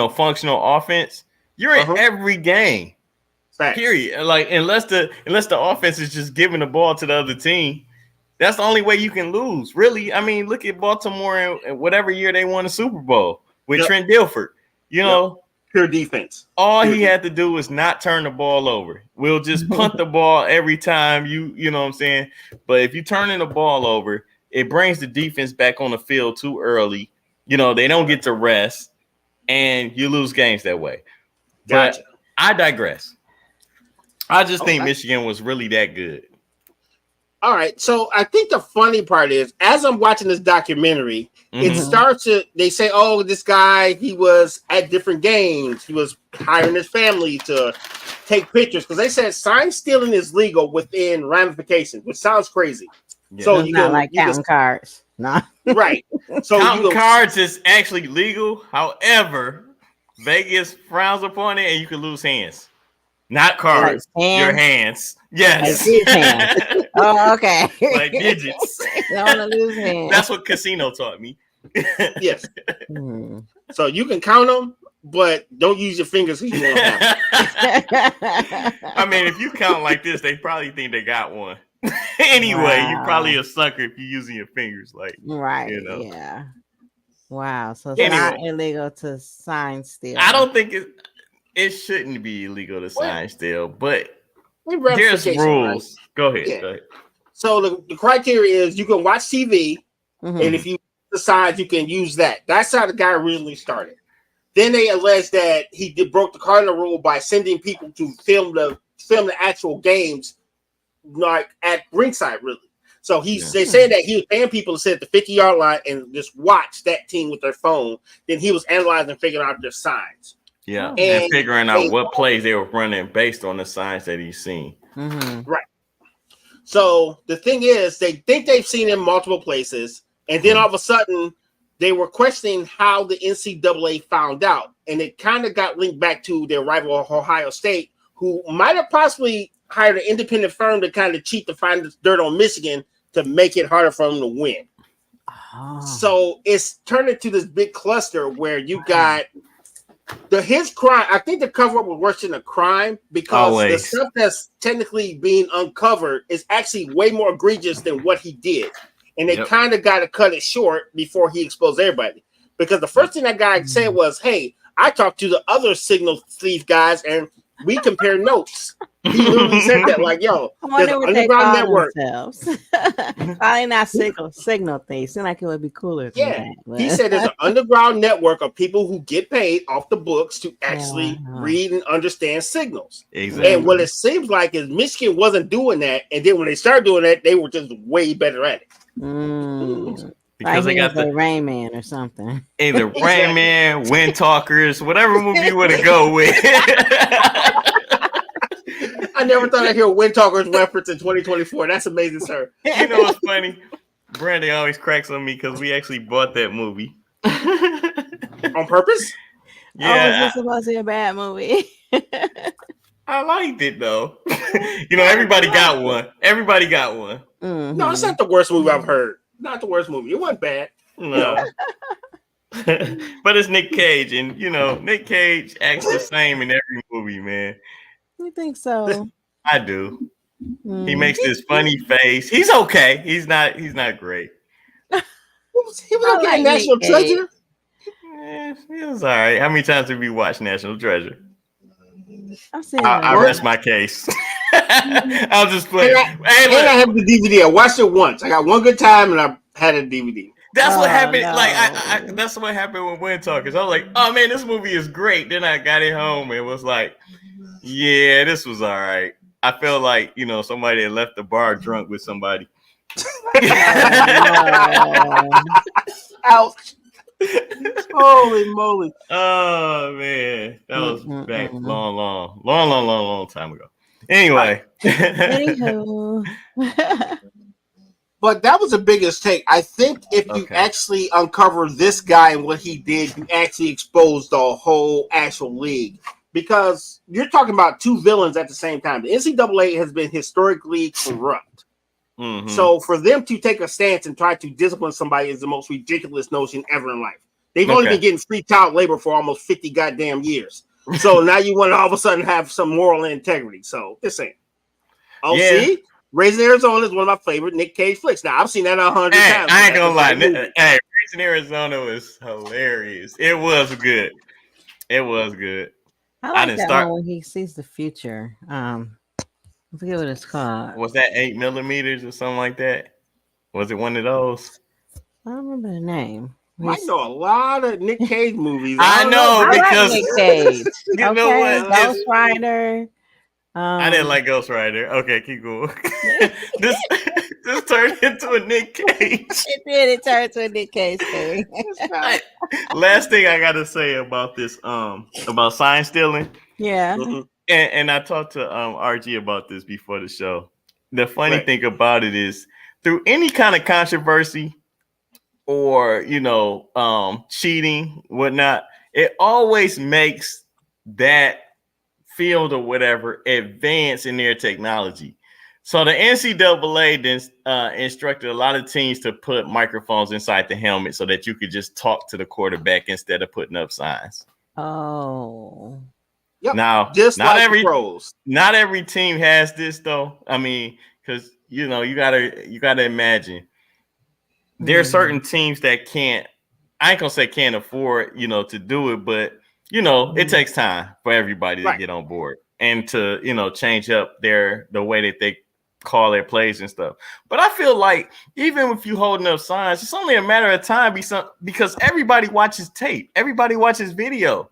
functional offense, you're in every game. Facts. Period. Like unless the offense is just giving the ball to the other team, that's the only way you can lose. Really, I mean, look at Baltimore and whatever year they won the Super Bowl with Trent Dilfer. You know, pure defense. All he had to do was not turn the ball over. We'll just punt the ball every time you know what I'm saying. But if you turning the ball over, it brings the defense back on the field too early. You know, they don't get to rest, and you lose games that way. Gotcha. But I digress. I just think Michigan was really that good. All right. So I think the funny part is, as I'm watching this documentary, it starts to, they say, oh, this guy, he was at different games. He was hiring his family to take pictures because they said sign stealing is legal within ramifications, which sounds crazy. Yeah. So you not like counting cards. No. Right. So counting cards is actually legal. However, Vegas frowns upon it and you can lose hands. Not cards, your hands. Yes. Like hands. Oh, okay. Like digits. Don't want to lose hands. That's what casino taught me. Yes. So you can count them, but don't use your fingers because you won't have them. I mean, if you count like this, they probably think they got one. Anyway, you're probably a sucker if you're using your fingers. Like, right. You know? Yeah. Wow. So it's not illegal to sign steal. I don't think it shouldn't be illegal to sign still, but there's rules. Right? Go ahead. Yeah. Go ahead. So the criteria is you can watch TV, and if you decide you can use that. That's how the guy originally started. Then they alleged that he broke the cardinal rule by sending people to film the actual games, like at ringside, really. So they said that he was paying people to sit at the 50-yard line and just watch that team with their phone. Then he was analyzing and figuring out their signs. Yeah, and figuring out what plays they were running based on the signs that he's seen. Right. So the thing is, they think they've seen him multiple places, and then all of a sudden, they were questioning how the NCAA found out, and it kind of got linked back to their rival Ohio State, who might have possibly hired an independent firm to kind of cheat to find the dirt on Michigan to make it harder for them to win. So it's turned into this big cluster where you got his crime. I think the cover up was worse than a crime because the stuff that's technically being uncovered is actually way more egregious than what he did. And they kind of got to cut it short before he exposed everybody. Because the first thing that guy said was, hey, I talked to the other signal thief guys and we compare notes. He literally said that, like, yo, there's an underground network. Probably not signal things. Seems like it would be cooler. He said there's an underground network of people who get paid off the books to actually read and understand signals. Exactly. And what it seems like is Michigan wasn't doing that, and then when they started doing that, they were just way better at it. Because they got the Rain Man or something. Either Rain Man, Wind Talkers, whatever movie you want to go with. I never thought I'd hear a Wind Talkers reference in 2024. That's amazing, sir. You know what's funny? Brandy always cracks on me because we actually bought that movie. On purpose? Yeah. Oh, was this supposed to be a bad movie? I liked it, though. You know, everybody got one. Everybody got one. No, it's not the worst movie I've heard. Not the worst movie. It wasn't bad. No. But it's Nick Cage, and you know, Nick Cage acts the same in every movie, man. You think so? I do. He makes this funny face. He's okay. He's not great. He was like National Treasure. He was all right. How many times have you watched National Treasure? I rest my case. I'll just play. I have the DVD. I watched it once. I got one good time, and I had a DVD. That's what happened. No. Like that's what happened with Wind Talkers. I was like, oh man, this movie is great. Then I got it home and was like, yeah, this was all right. I felt like, you know, somebody had left the bar drunk with somebody. Ouch. Holy moly! Oh man, that was back long time ago. Anyway, Anywho. But that was the biggest take. I think if you actually uncover this guy and what he did, you actually expose the whole actual league. Because you're talking about two villains at the same time. The NCAA has been historically corrupt. Mm-hmm. So for them to take a stance and try to discipline somebody is the most ridiculous notion ever in life. They've only been getting free child labor for almost 50 goddamn years. So now you want to all of a sudden have some moral integrity. So this ain't. Oh, see? Raising Arizona is one of my favorite Nick Cage flicks. Now, I've seen that 100 times. I ain't gonna lie. Hey, Raising Arizona was hilarious. It was good. It was good. I like that one when he sees the future. I forget what it's called. Was that 8mm or something like that? Was it one of those? I don't remember the name. I know a lot of Nick Cage movies. I know because Nick Cage. You know what? Ghost Rider. I didn't like Ghost Rider. Okay, keep going. this turned into a Nick Cage. It did. It turned into a Nick Cage thing. Last thing I gotta say about this, about sign stealing. Yeah. Mm-hmm. And I talked to RG about this before the show. The funny thing about it is, through any kind of controversy or cheating, whatnot, it always makes that field or whatever advance in their technology. So the NCAA then instructed a lot of teams to put microphones inside the helmet so that you could just talk to the quarterback instead of putting up signs. Oh. Yep. Now, just not like every pros. Not every team has this though. I mean, because you gotta imagine there are certain teams that can't. I ain't gonna say can't afford to do it, but it takes time for everybody to get on board and to change up the way that they call their plays and stuff. But I feel like even if you holding up signs, it's only a matter of time because everybody watches tape, everybody watches video,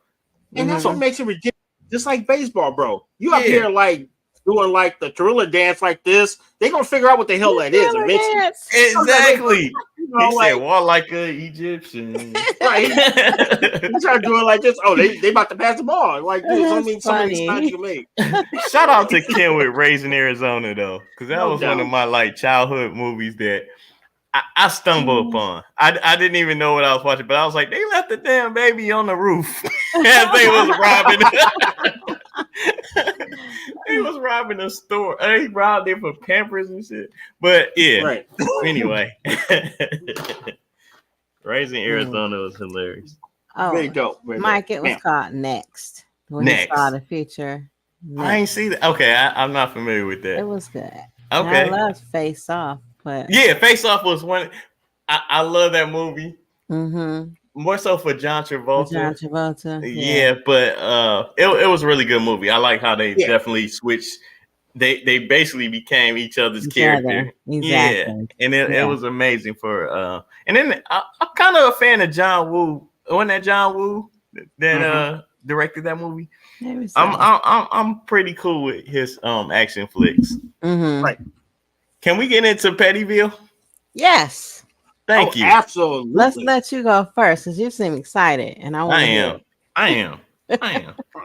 and that's what makes it ridiculous. Just like baseball, bro. You up here like doing like the gorilla dance like this, they gonna figure out what the hell that is eventually. Exactly. He said, "Walk like an Egyptian." Right. You start doing like this. Oh, they about to pass the ball. Like this. I mean, some of these times you can make. Shout out to Ken with Raising Arizona though, because that was one of my childhood movies that I stumbled upon. I didn't even know what I was watching, but I was like, they left the damn baby on the roof as they was robbing. He was robbing a store. He robbed it for Pampers and shit. But yeah, anyway. Raising Arizona was hilarious. Oh, very dope. Mike, it was called Next. When he saw the future. I ain't see that. Okay, I'm not familiar with that. It was good. Okay. And I love Face Off. But yeah, Face Off was one. I love that movie. Mm-hmm. More so for John Travolta. Yeah, but it was a really good movie. I like how they definitely switched. They basically became each other's character. Exactly. Yeah, and it was amazing for. And then I'm kind of a fan of John Woo. Wasn't that John Woo that directed that movie? I'm pretty cool with his action flicks. Mm-hmm. Right. Can we get into Pettyville? Yes. Thank you. Absolutely. Let's let you go first because you seem excited, and I am. And it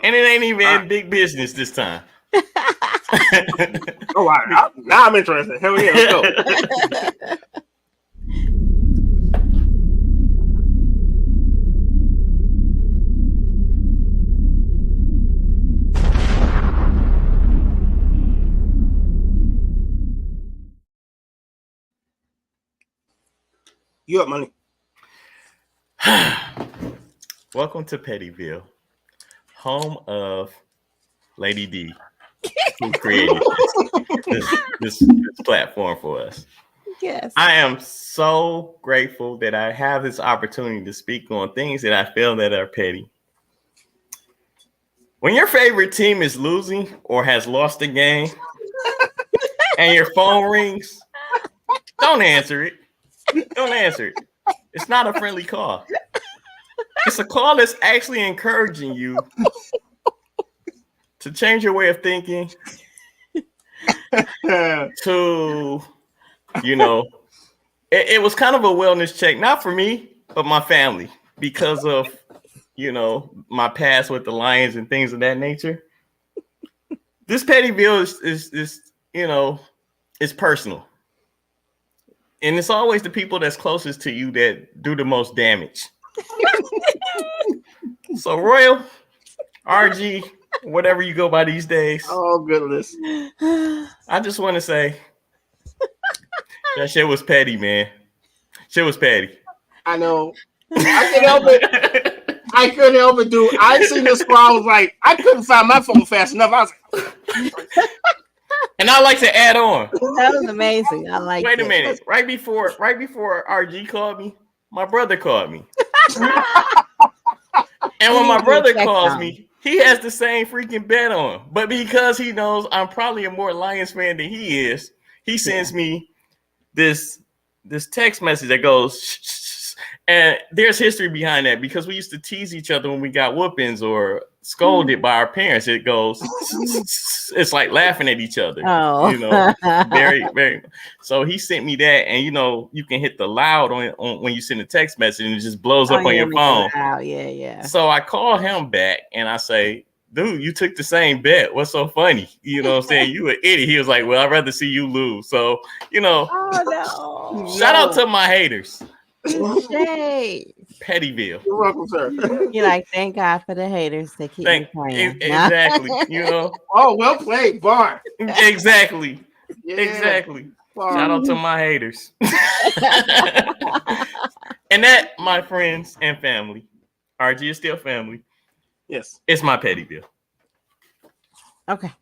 ain't even big business this time. Oh, wow. Now I'm interested. Hell yeah, let's go. You up, money? Welcome to Pettyville, home of Lady D, who created this platform for us. Yes. I am so grateful that I have this opportunity to speak on things that I feel that are petty. When your favorite team is losing or has lost a game and your phone rings, don't answer it. Don't answer it. It's not a friendly call. It's a call that's actually encouraging you to change your way of thinking, to, it was kind of a wellness check, not for me, but my family. because of, my past with the Lions and things of that nature. This petty bill is it's personal. And it's always the people that's closest to you that do the most damage. So Royal, RG, whatever you go by these days. Oh, goodness. I just want to say that shit was petty, man. Shit was petty. I know. I couldn't help it. I couldn't help it, dude. I seen this squad. I was like, I couldn't find my phone fast enough. I was like, and I like to add on. That was amazing. I like. Wait a minute. Right before RG called me, my brother called me. And when my brother calls me, he has the same freaking bet on. But because he knows I'm probably a more Lions fan than he is, he sends me this text message that goes, shh. And there's history behind that because we used to tease each other when we got whoopings or scolded by our parents. It goes, it's like laughing at each other. Oh. Very, very. So he sent me that, and you can hit the loud on when you send a text message, and it just blows up on your phone. Yeah. So I call him back, and I say, dude, you took the same bet. What's so funny? You know what I'm saying? You an idiot. He was like, well, I'd rather see you lose. So, Oh, no. Shout out to my haters. Shade. Pettyville. You're welcome, sir. You're like, thank God for the haters that keep me playing. Exactly. Oh, well played, Bar. Exactly. Yeah. Exactly. Bar. Shout out to my haters. And that, my friends and family, RG is still family. Yes. It's my Pettyville. Okay. All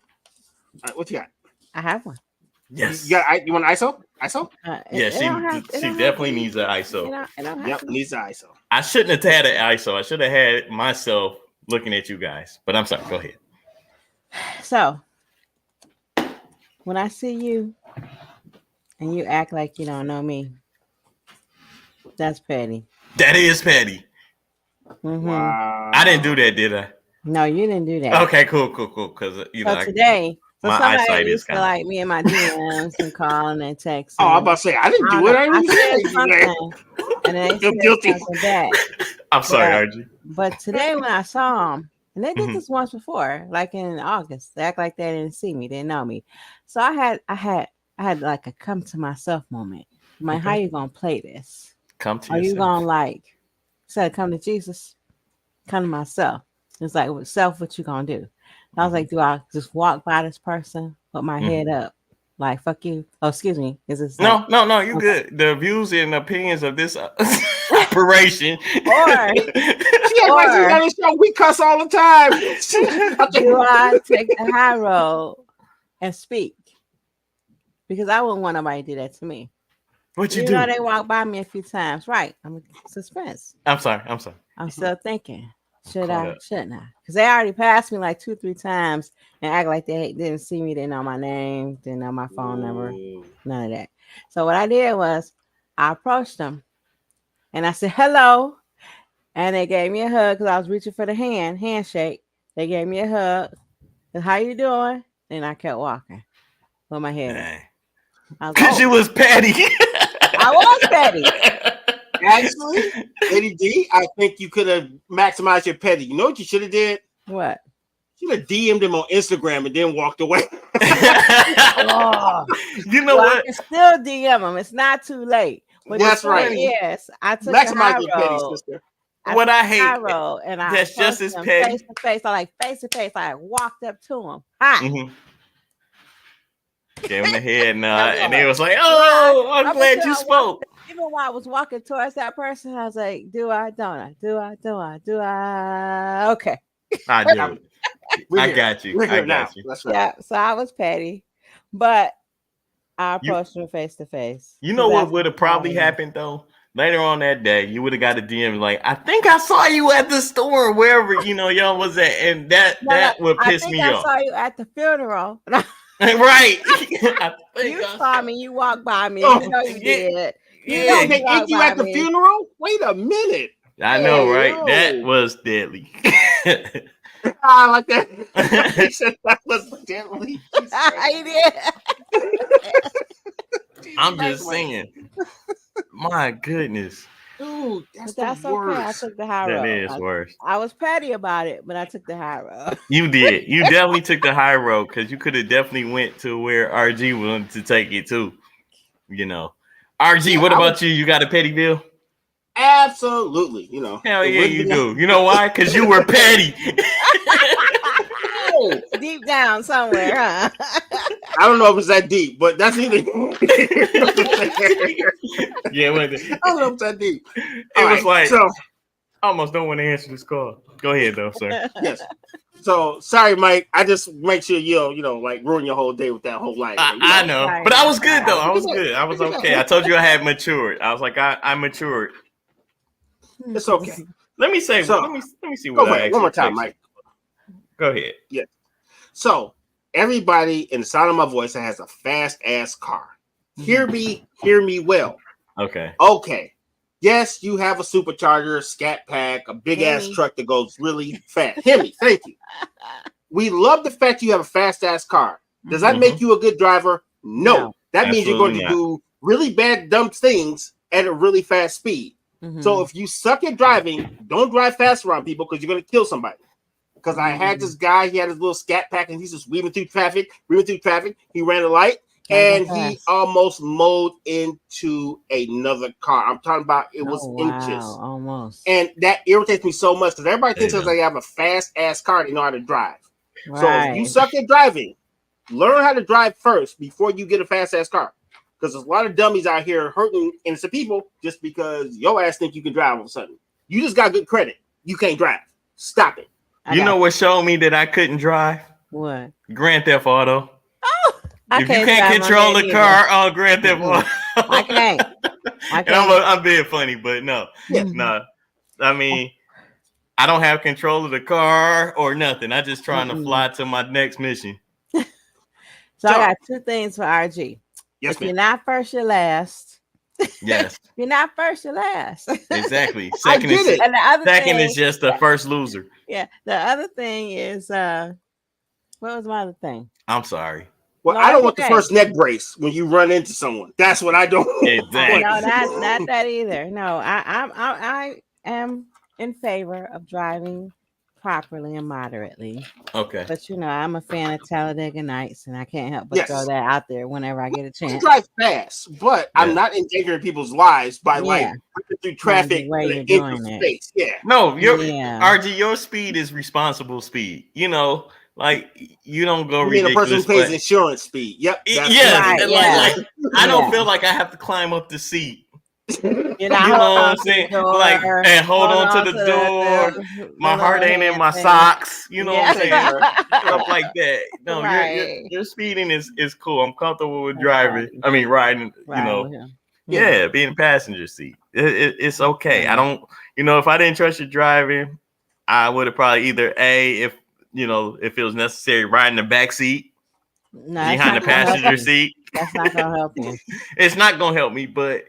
right, what you got? I have one. Yes. You want ISO? ISO? Yeah, she definitely needs an ISO. Yep, needs an ISO. I shouldn't have had an ISO. I should have had myself looking at you guys. But I'm sorry. Go ahead. So, when I see you and you act like you don't know me, that's petty. That is petty. Mm-hmm. Wow. I didn't do that, did I? No, you didn't do that. Okay, cool. Because today. So my eyesight is kind of like me and my DMs and calling and texting. Oh, I'm about to say I didn't do it. And then you're guilty. I'm sorry, RG. But today when I saw them, and they did this once before, like in August, they act like they didn't see me, didn't know me. So I had like a come to myself moment. I'm like, how you gonna play this? Come to yourself. Are you gonna instead of come to Jesus, come to myself? It's like with self, what you gonna do? I was like, do I just walk by this person with my head up? Like, fuck you. Oh, excuse me. Is this no, you okay. Good. The views and opinions of this operation. Or we cuss all the time. Do I take the high road and speak? Because I wouldn't want nobody to do that to me. What you do? They walk by me a few times. Right. I'm in suspense. I'm sorry. I'm still thinking. Shouldn't I? Because they already passed me like 2-3 times and act like they didn't see me, didn't know my name, didn't know my phone number, none of that. So what I did was I approached them and I said, hello. And they gave me a hug because I was reaching for the handshake. They gave me a hug. Said, how you doing? And I kept walking with my head. Because you was petty. I was petty. Actually, Eddie D, I think you could have maximized your petty. You know what you should have did? What? You should have DM'd him on Instagram and then walked away. You know what? I can still DM him. It's not too late. But that's right. Yes, I took maximize your petty, sister. What I hate, and I that's just as petty. Face to face. I like face to face. I walked up to him. Hi. Mm-hmm. Gave him the head nod, and they was like, "Oh, I'm glad you spoke." Even while I was walking towards that person, I was like, "Do I? Don't I? Do I? Do I? Okay." I do. I got you. I got you. That's right. Yeah. So I was petty, but I approached him face to face. You know what would have probably happened though? Later on that day, you would have got a DM like, "I think I saw you at the store, or wherever y'all was at," and that would piss me off. I saw you at the funeral. Right. You saw me. You walked by me. You know you did. Yeah, they ate you at the funeral? Wait a minute. I know, right? Yo. That was deadly. I like that. He said that was deadly. I did. I'm just saying. My goodness. Dude, that's But that's the worst. okay. I took the high That road. is worse. I was petty about it, but I took the high road. You did. You definitely took the high road because you could have definitely went to where RG wanted to take it too. You know, RG. What about you? You got a petty bill? Absolutely. Hell yeah, you do. You know why? Because you were petty. Deep down somewhere, huh? I don't know if it's that deep, but that's either. Yeah, I don't know if it's that deep. It was like, so, I almost don't want to answer this call. Go ahead, though, sir. Yes. So sorry, Mike. I just make sure you like ruin your whole day with that whole line. I know, but I was good though. I was good. I was okay. I told you I had matured. I was like, I matured. It's okay. Let me say. So, let me see what I actually one more time, Mike. Go ahead. Yeah. So everybody in the sound of my voice that has a fast ass car, hear me well. Okay. Yes, you have a supercharger, scat pack, a big ass truck that goes really fast. Hear me, thank you. We love the fact you have a fast ass car. Does that make you a good driver? No. That means you're going to do really bad, dumb things at a really fast speed. So if you suck at driving, don't drive fast around people because you're going to kill somebody. Because I had this guy, he had his little scat pack and he's just weaving through traffic. He ran a light and he almost mowed into another car. I'm talking about it was inches. Almost. And that irritates me so much because everybody thinks that they have a fast ass car, they know how to drive. Right. So if you suck at driving, learn how to drive first before you get a fast ass car. Because there's a lot of dummies out here hurting innocent people just because your ass think you can drive all of a sudden. You just got good credit. You can't drive. Stop it. You know what showed me that I couldn't drive? What? Grand Theft Auto. Oh, if you can't control the car on Grand Theft Auto, I can't. I'm being funny, but no. I mean, I don't have control of the car or nothing. I'm just trying to fly to my next mission. So I got two things for RG. Yes, if you're not first, you're last. Yes. If you're not first, you're last. Exactly. Second is just the first loser. Yeah. The other thing is, what was my other thing? I'm sorry. Well, I don't want the first neck brace when you run into someone. That's what I don't want. Exactly. No, not that either. No, I am in favor of driving properly and moderately. Okay. But I'm a fan of Talladega Nights, and I can't help but throw that out there whenever I get a chance. I drive fast, but I'm not endangering people's lives by like through traffic in space. Yeah. No, RG, your speed is responsible speed. Like you don't go ridiculous. You mean a person who pays insurance speed? Yep. Yes. Like, I don't feel like I have to climb up the seat. You know what I'm saying? Like, and hold on to the door. My heart ain't in my socks. You know what I'm saying? Stuff like that. No, your speeding is cool. I'm comfortable with driving. I mean, riding. Being a passenger seat. It's okay. I don't. If I didn't trust you driving, I would have probably either if it was necessary, riding the back seat behind the passenger seat. That's not gonna help you. It's not gonna help me, but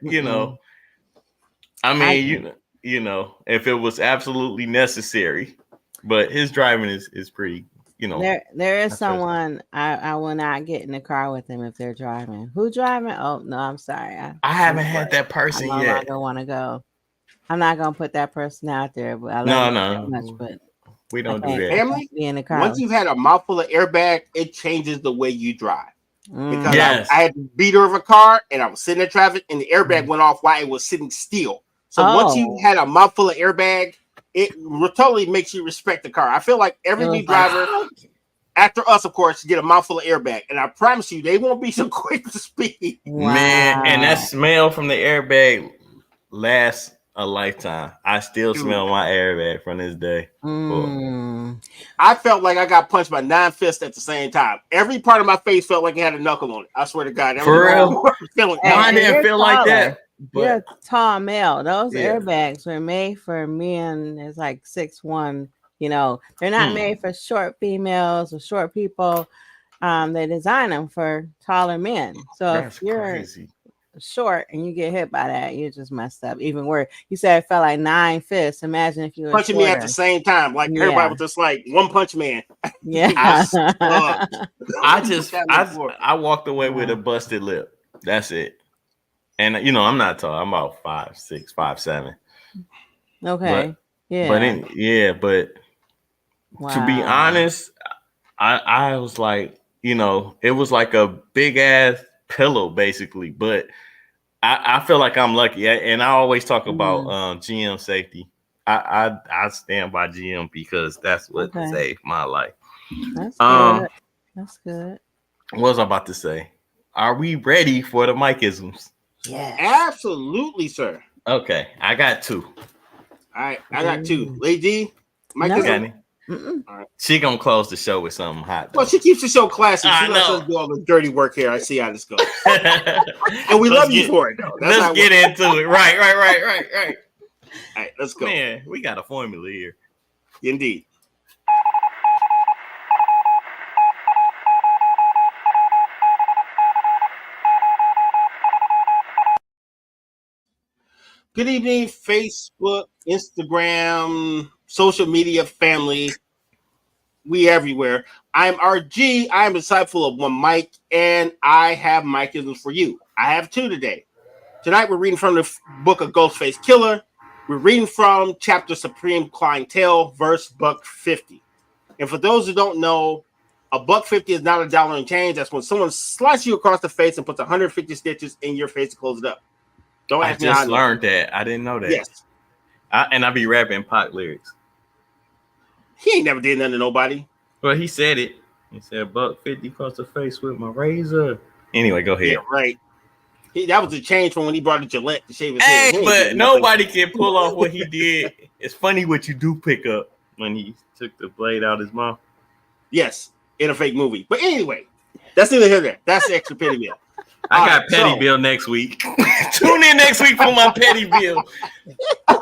I mean, if it was absolutely necessary, but his driving is pretty, There is someone I will not get in the car with him if they're driving. Who driving? Oh no, I'm sorry. I haven't had that person yet. I don't want to go. I'm not gonna put that person out there, but I love him so much, but we don't do that. Family, in the car. Once you've had a mouthful of airbag, it changes the way you drive. Because I had the beater of a car and I was sitting in traffic and the airbag went off while it was sitting still. So once you had a mouthful of airbag, it totally makes you respect the car. I feel like every new driver, after us, of course, get a mouthful of airbag. And I promise you, they won't be so quick to speed. Man, and that smell from the airbag lasts a lifetime. I still smell my airbag from this day. I felt like I got punched by 9 fists at the same time. Every part of my face felt like it had a knuckle on it. I swear to God. For real? Mine didn't feel like that. You're a tall male. Those airbags were made for men. It's like 6'1". They're not made for short females or short people. They design them for taller men. So if you're short and you get hit by that, you're just messed up. Even worse. You said it felt like 9 fists. Imagine if you were punching me at the same time. Like everybody was just like One Punch Man. Yeah. I walked away with a busted lip. That's it. And I'm not tall. I'm about 5'6", 5'7". Okay. But to be honest, I was like, it was like a big ass pillow basically. But I feel like I'm lucky, and I always talk about GM safety. I stand by GM because that's what saved my life. That's good. That's good. What was I about to say? Are we ready for the Mike-isms? Yes. Absolutely, sir. Okay, I got 2. All right, I got 2. Lady, Mike-ism? All right. She gonna close the show with something hot. Well, she keeps the show classy. She lets us do all the dirty work here. I see how this goes. And we love you for it, though. Let's get into it. Right. All right, let's go. Man, we got a formula here. Indeed. Good evening, Facebook, Instagram, social media family. We everywhere. I'm RG. I am disciple of one Mike, and I have Mike-isms for you. I have 2 today. Tonight we're reading from the book of Ghostface Killer. We're reading from chapter Supreme Clientele, verse $1.50. And for those who don't know, $1.50 is not $1 and change. That's when someone slices you across the face and puts 150 stitches in your face to close it up. Don't ask me how I learned that. I didn't know that. Yes. I be rapping Pac lyrics. He ain't never did nothing to nobody. Well, he said it. He said $1.50 across the face with my razor. Anyway, go ahead. Yeah, right. That was a change from when he brought a Gillette to shave his head. Hey, but nobody can pull off what he did. It's funny what you do pick up when he took the blade out of his mouth. Yes, in a fake movie. But anyway, that's neither here nor there. That's the extra petty bill. I got petty bill next week. Tune in next week for my petty bill.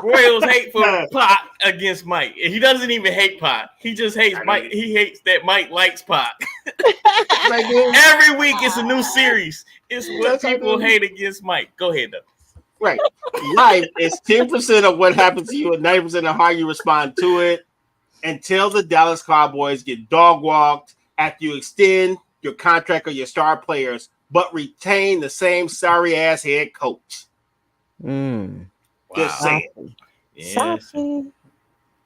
Royals hate for Pac against Mike. He doesn't even hate Pac. He just hates Mike. He hates that Mike likes Pac. Every week it's a new series. It's what people hate against Mike. Go ahead, though. Right. Life is 10% of what happens to you and 90% of how you respond to it until the Dallas Cowboys get dog walked after you extend your contract or your star players, but retain the same sorry ass head coach. Just saying. Salty.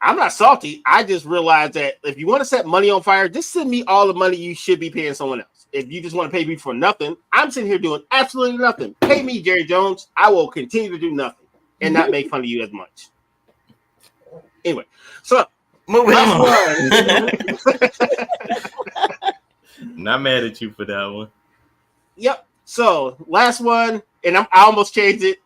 I'm not salty. I just realized that if you want to set money on fire, just send me all the money you should be paying someone else. If you just want to pay me for nothing, I'm sitting here doing absolutely nothing. Pay me, Jerry Jones. I will continue to do nothing and not make fun of you as much. Anyway, so moving on. Not mad at you for that one. Yep. So last one, and I almost changed it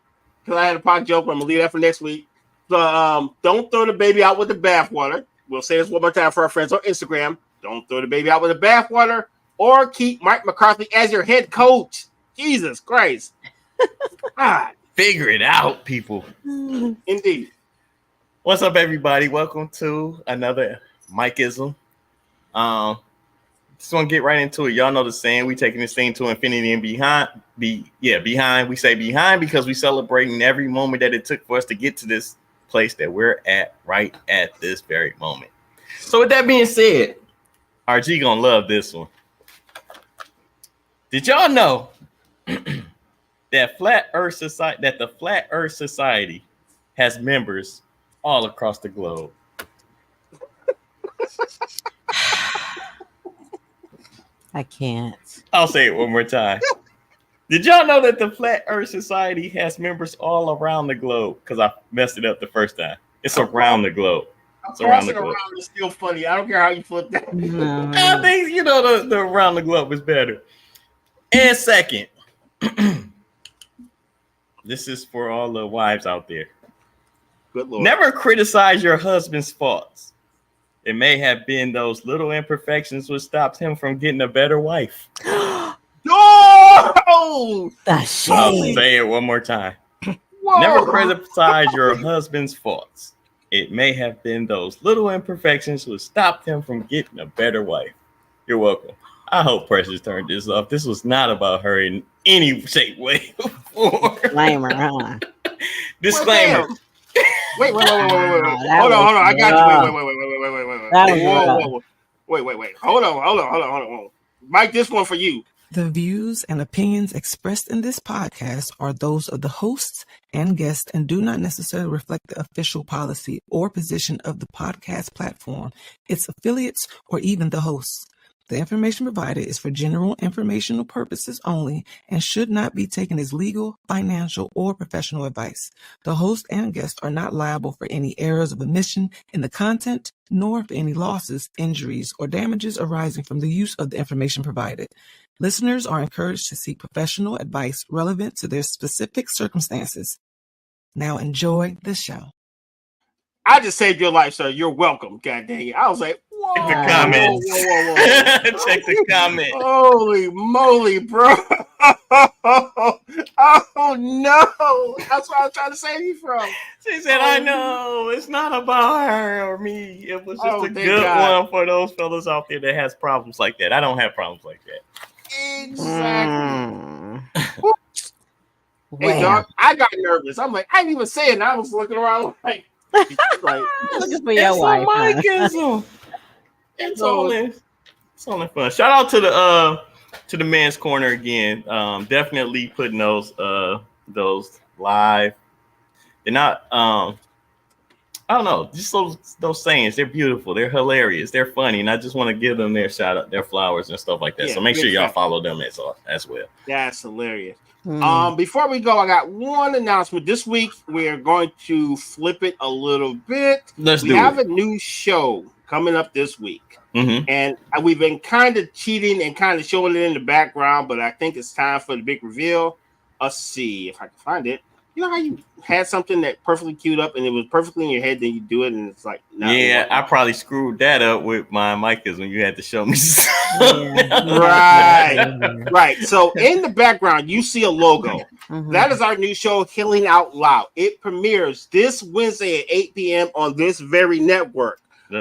because I had a Pac joke, but I'm gonna leave that for next week. So don't throw the baby out with the bathwater. We'll say this one more time for our friends on Instagram. Don't throw the baby out with the bathwater, or keep Mike McCarthy as your head coach. Jesus Christ. God. Figure it out, people. Indeed. What's up, everybody? Welcome to another Mike-ism. Just want to get right into it. Y'all know the saying, we taking this thing to infinity and behind. Behind. We say behind because we celebrating every moment that it took for us to get to this place that we're at right at this very moment. So with that being said, RG gonna love this one. Did y'all know that the Flat Earth Society has members all across the globe? I can't. I'll say it one more time. Did y'all know that the Flat Earth Society has members all around the globe? Because I messed it up the first time. It's around the globe. It's around the globe. It's still funny. I don't care how you flip that. No. I think, the around the globe is better. And second, this is for all the wives out there. Good Lord. Never criticize your husband's faults. It may have been those little imperfections which stopped him from getting a better wife. No! That's I'll say it one more time. Whoa. Never criticize your husband's faults. It may have been those little imperfections which stopped him from getting a better wife. You're welcome. I hope Precious turned this off. This was not about her in any shape, way, or Disclaimer, huh? Disclaimer. Wait. Hold on. I got you. Wait. Whoa. Hold on. Mike, this one for you. The views and opinions expressed in this podcast are those of the hosts and guests and do not necessarily reflect the official policy or position of the podcast platform, its affiliates, or even the hosts. The information provided is for general informational purposes only and should not be taken as legal, financial, or professional advice. The host and guests are not liable for any errors of omission in the content, nor for any losses, injuries, or damages arising from the use of the information provided. Listeners are encouraged to seek professional advice relevant to their specific circumstances. Now enjoy the show. I just saved your life, sir. You're welcome. God dang it. I was like, whoa. Check the comments. Whoa. Check the comments. Holy moly, bro. Oh, no. That's what I was trying to save you from. She said, I know. It's not about her or me. It was just a good one for those fellas out there that has problems like that. I don't have problems like that. Exactly. Hey, dog, I got nervous. I'm like, I didn't even say it. And I was looking around like looking for your wife. It's only fun. Shout out to the men's corner again. Definitely putting those live. They're not I don't know, just those sayings. They're beautiful. They're hilarious. They're funny, and I just want to give them their shout out, their flowers and stuff like that. Yeah, so make sure y'all follow them as well. That's hilarious. Before we go, I got one announcement. This week we are going to flip it a little bit. We have a new show coming up this week, and we've been kind of cheating and kind of showing it in the background, but I think it's time for the big reveal. Let's see if I can find it. You know how you had something that perfectly queued up and it was perfectly in your head, then you do it and it's like, yeah, I probably screwed that up with my micas when you had to show me. Right. So in the background, you see a logo. That is our new show, Healing Out Loud. It premieres this Wednesday at 8 p.m. on this very network.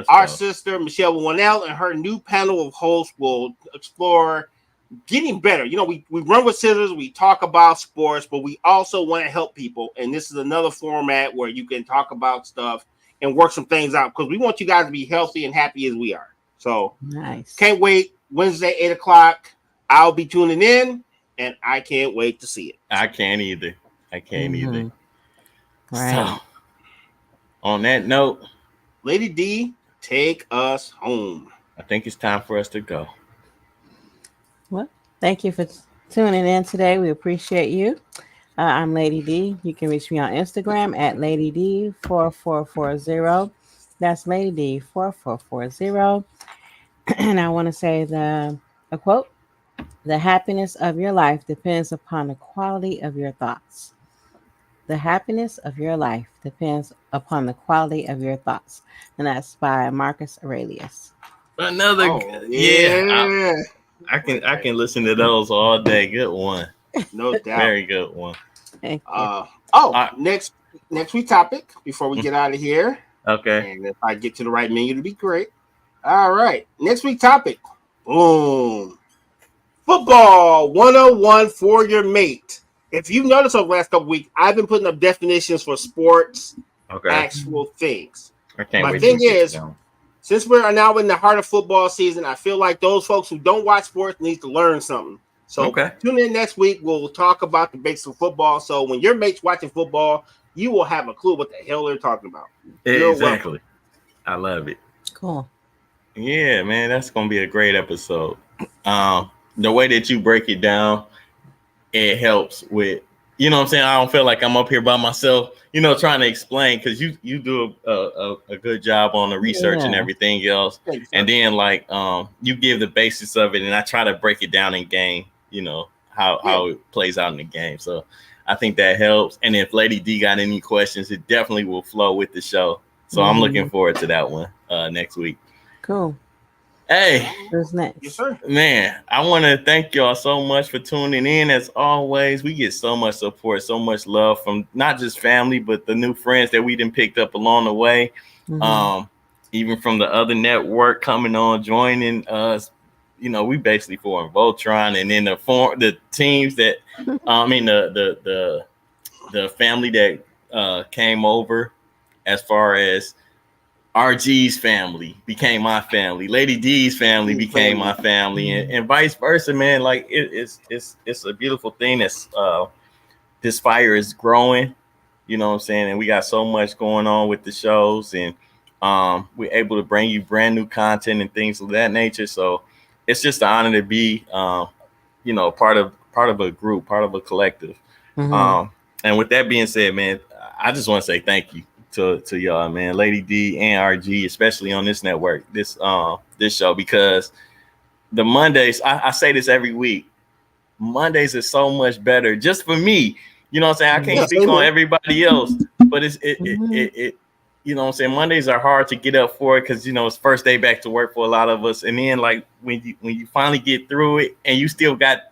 Our sister, Michelle Winnell, and her new panel of hosts will explore getting better. You know, we run with scissors, we talk about sports, but we also want to help people. And this is another format where you can talk about stuff and work some things out because we want you guys to be healthy and happy as we are. So nice. Can't wait. Wednesday, 8 o'clock. I'll be tuning in and I can't wait to see it. I can't either. Right. So on that note, Lady D, take us home. I think it's time for us to go. Well, thank you for tuning in today. We appreciate you. I'm Lady D. You can reach me on Instagram at Lady D4440. That's Lady D4440. And I want to say a quote: "The happiness of your life depends upon the quality of your thoughts." The happiness of your life depends upon the quality of your thoughts. And that's by Marcus Aurelius. Another, I can listen to those all day. Good one. No doubt. Very good one. Next week topic before we get out of here. Okay. And if I get to the right menu, it'll be great. All right. Next week topic. Boom. Football 101 for your mate. If you've noticed over the last couple weeks, I've been putting up definitions for sports, actual things. My thing is, since we're now in the heart of football season, I feel like those folks who don't watch sports need to learn something. So tune in next week. We'll talk about the basics of football. So when your mate's watching football, you will have a clue what the hell they're talking about. Exactly. I love it. Cool. Yeah, man, that's going to be a great episode. The way that you break it down, it helps with, you know what I'm saying? I don't feel like I'm up here by myself, trying to explain, because you do a good job on the research and everything else. And then you give the basis of it, and I try to break it down in game, how it plays out in the game. So I think that helps. And if Lady D got any questions, it definitely will flow with the show. So I'm looking forward to that one next week. Cool. Hey, who's next? Yes, sir. Man, I want to thank y'all so much for tuning in. As always, we get so much support, so much love from not just family, but the new friends that we done picked up along the way. Even from the other network coming on, joining us. We basically formed Voltron, and then the teams that, the family that came over, as far as RG's family became my family. Lady D's family became my family, and vice versa, man. Like it's a beautiful thing. That's this fire is growing. You know what I'm saying? And we got so much going on with the shows, and we're able to bring you brand new content and things of that nature. So it's just an honor to be, part of a group, part of a collective. Mm-hmm. And with that being said, man, I just want to say thank you to y'all, man, Lady D and RG, especially on this network, this show, because the Mondays, I say this every week, Mondays is so much better just for me. You know what I'm saying? I can't speak on everybody else, but it you know what I'm saying? Mondays are hard to get up for because, it's first day back to work for a lot of us. And then like when you finally get through it and you still got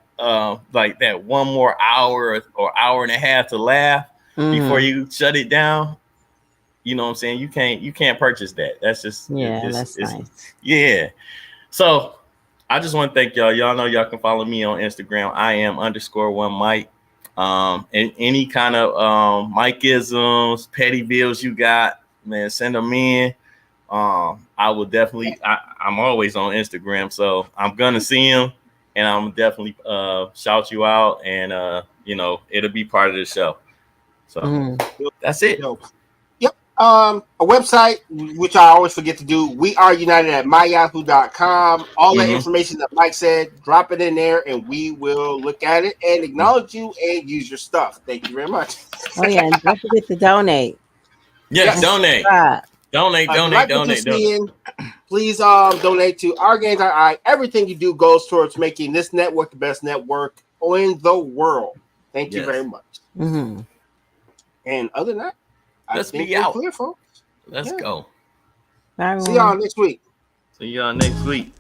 like that one more hour or hour and a half to laugh before you shut it down. You know what I'm saying? You can't purchase that. That's just that's nice. Yeah. So I just want to thank y'all. Y'all know y'all can follow me on Instagram. I am _1 Mike. And any kind of Mike-isms, petty bills you got, man, send them in. I will definitely. I'm always on Instagram, so I'm gonna see them, and I'm definitely shout you out, and it'll be part of the show. So that's it. Yep. A website, which I always forget to do. We are united at myyahoo.com. All that information that Mike said, drop it in there, and we will look at it and acknowledge you and use your stuff. Thank you very much. Oh yeah, and don't forget to donate. Yes, donate. Donate. Please donate to Our Games II. Everything you do goes towards making this network the best network in the world. Thank you very much. Mm-hmm. And other than that, let's be out. Clear, folks. Let's go. Bye, see y'all next week. See y'all next week.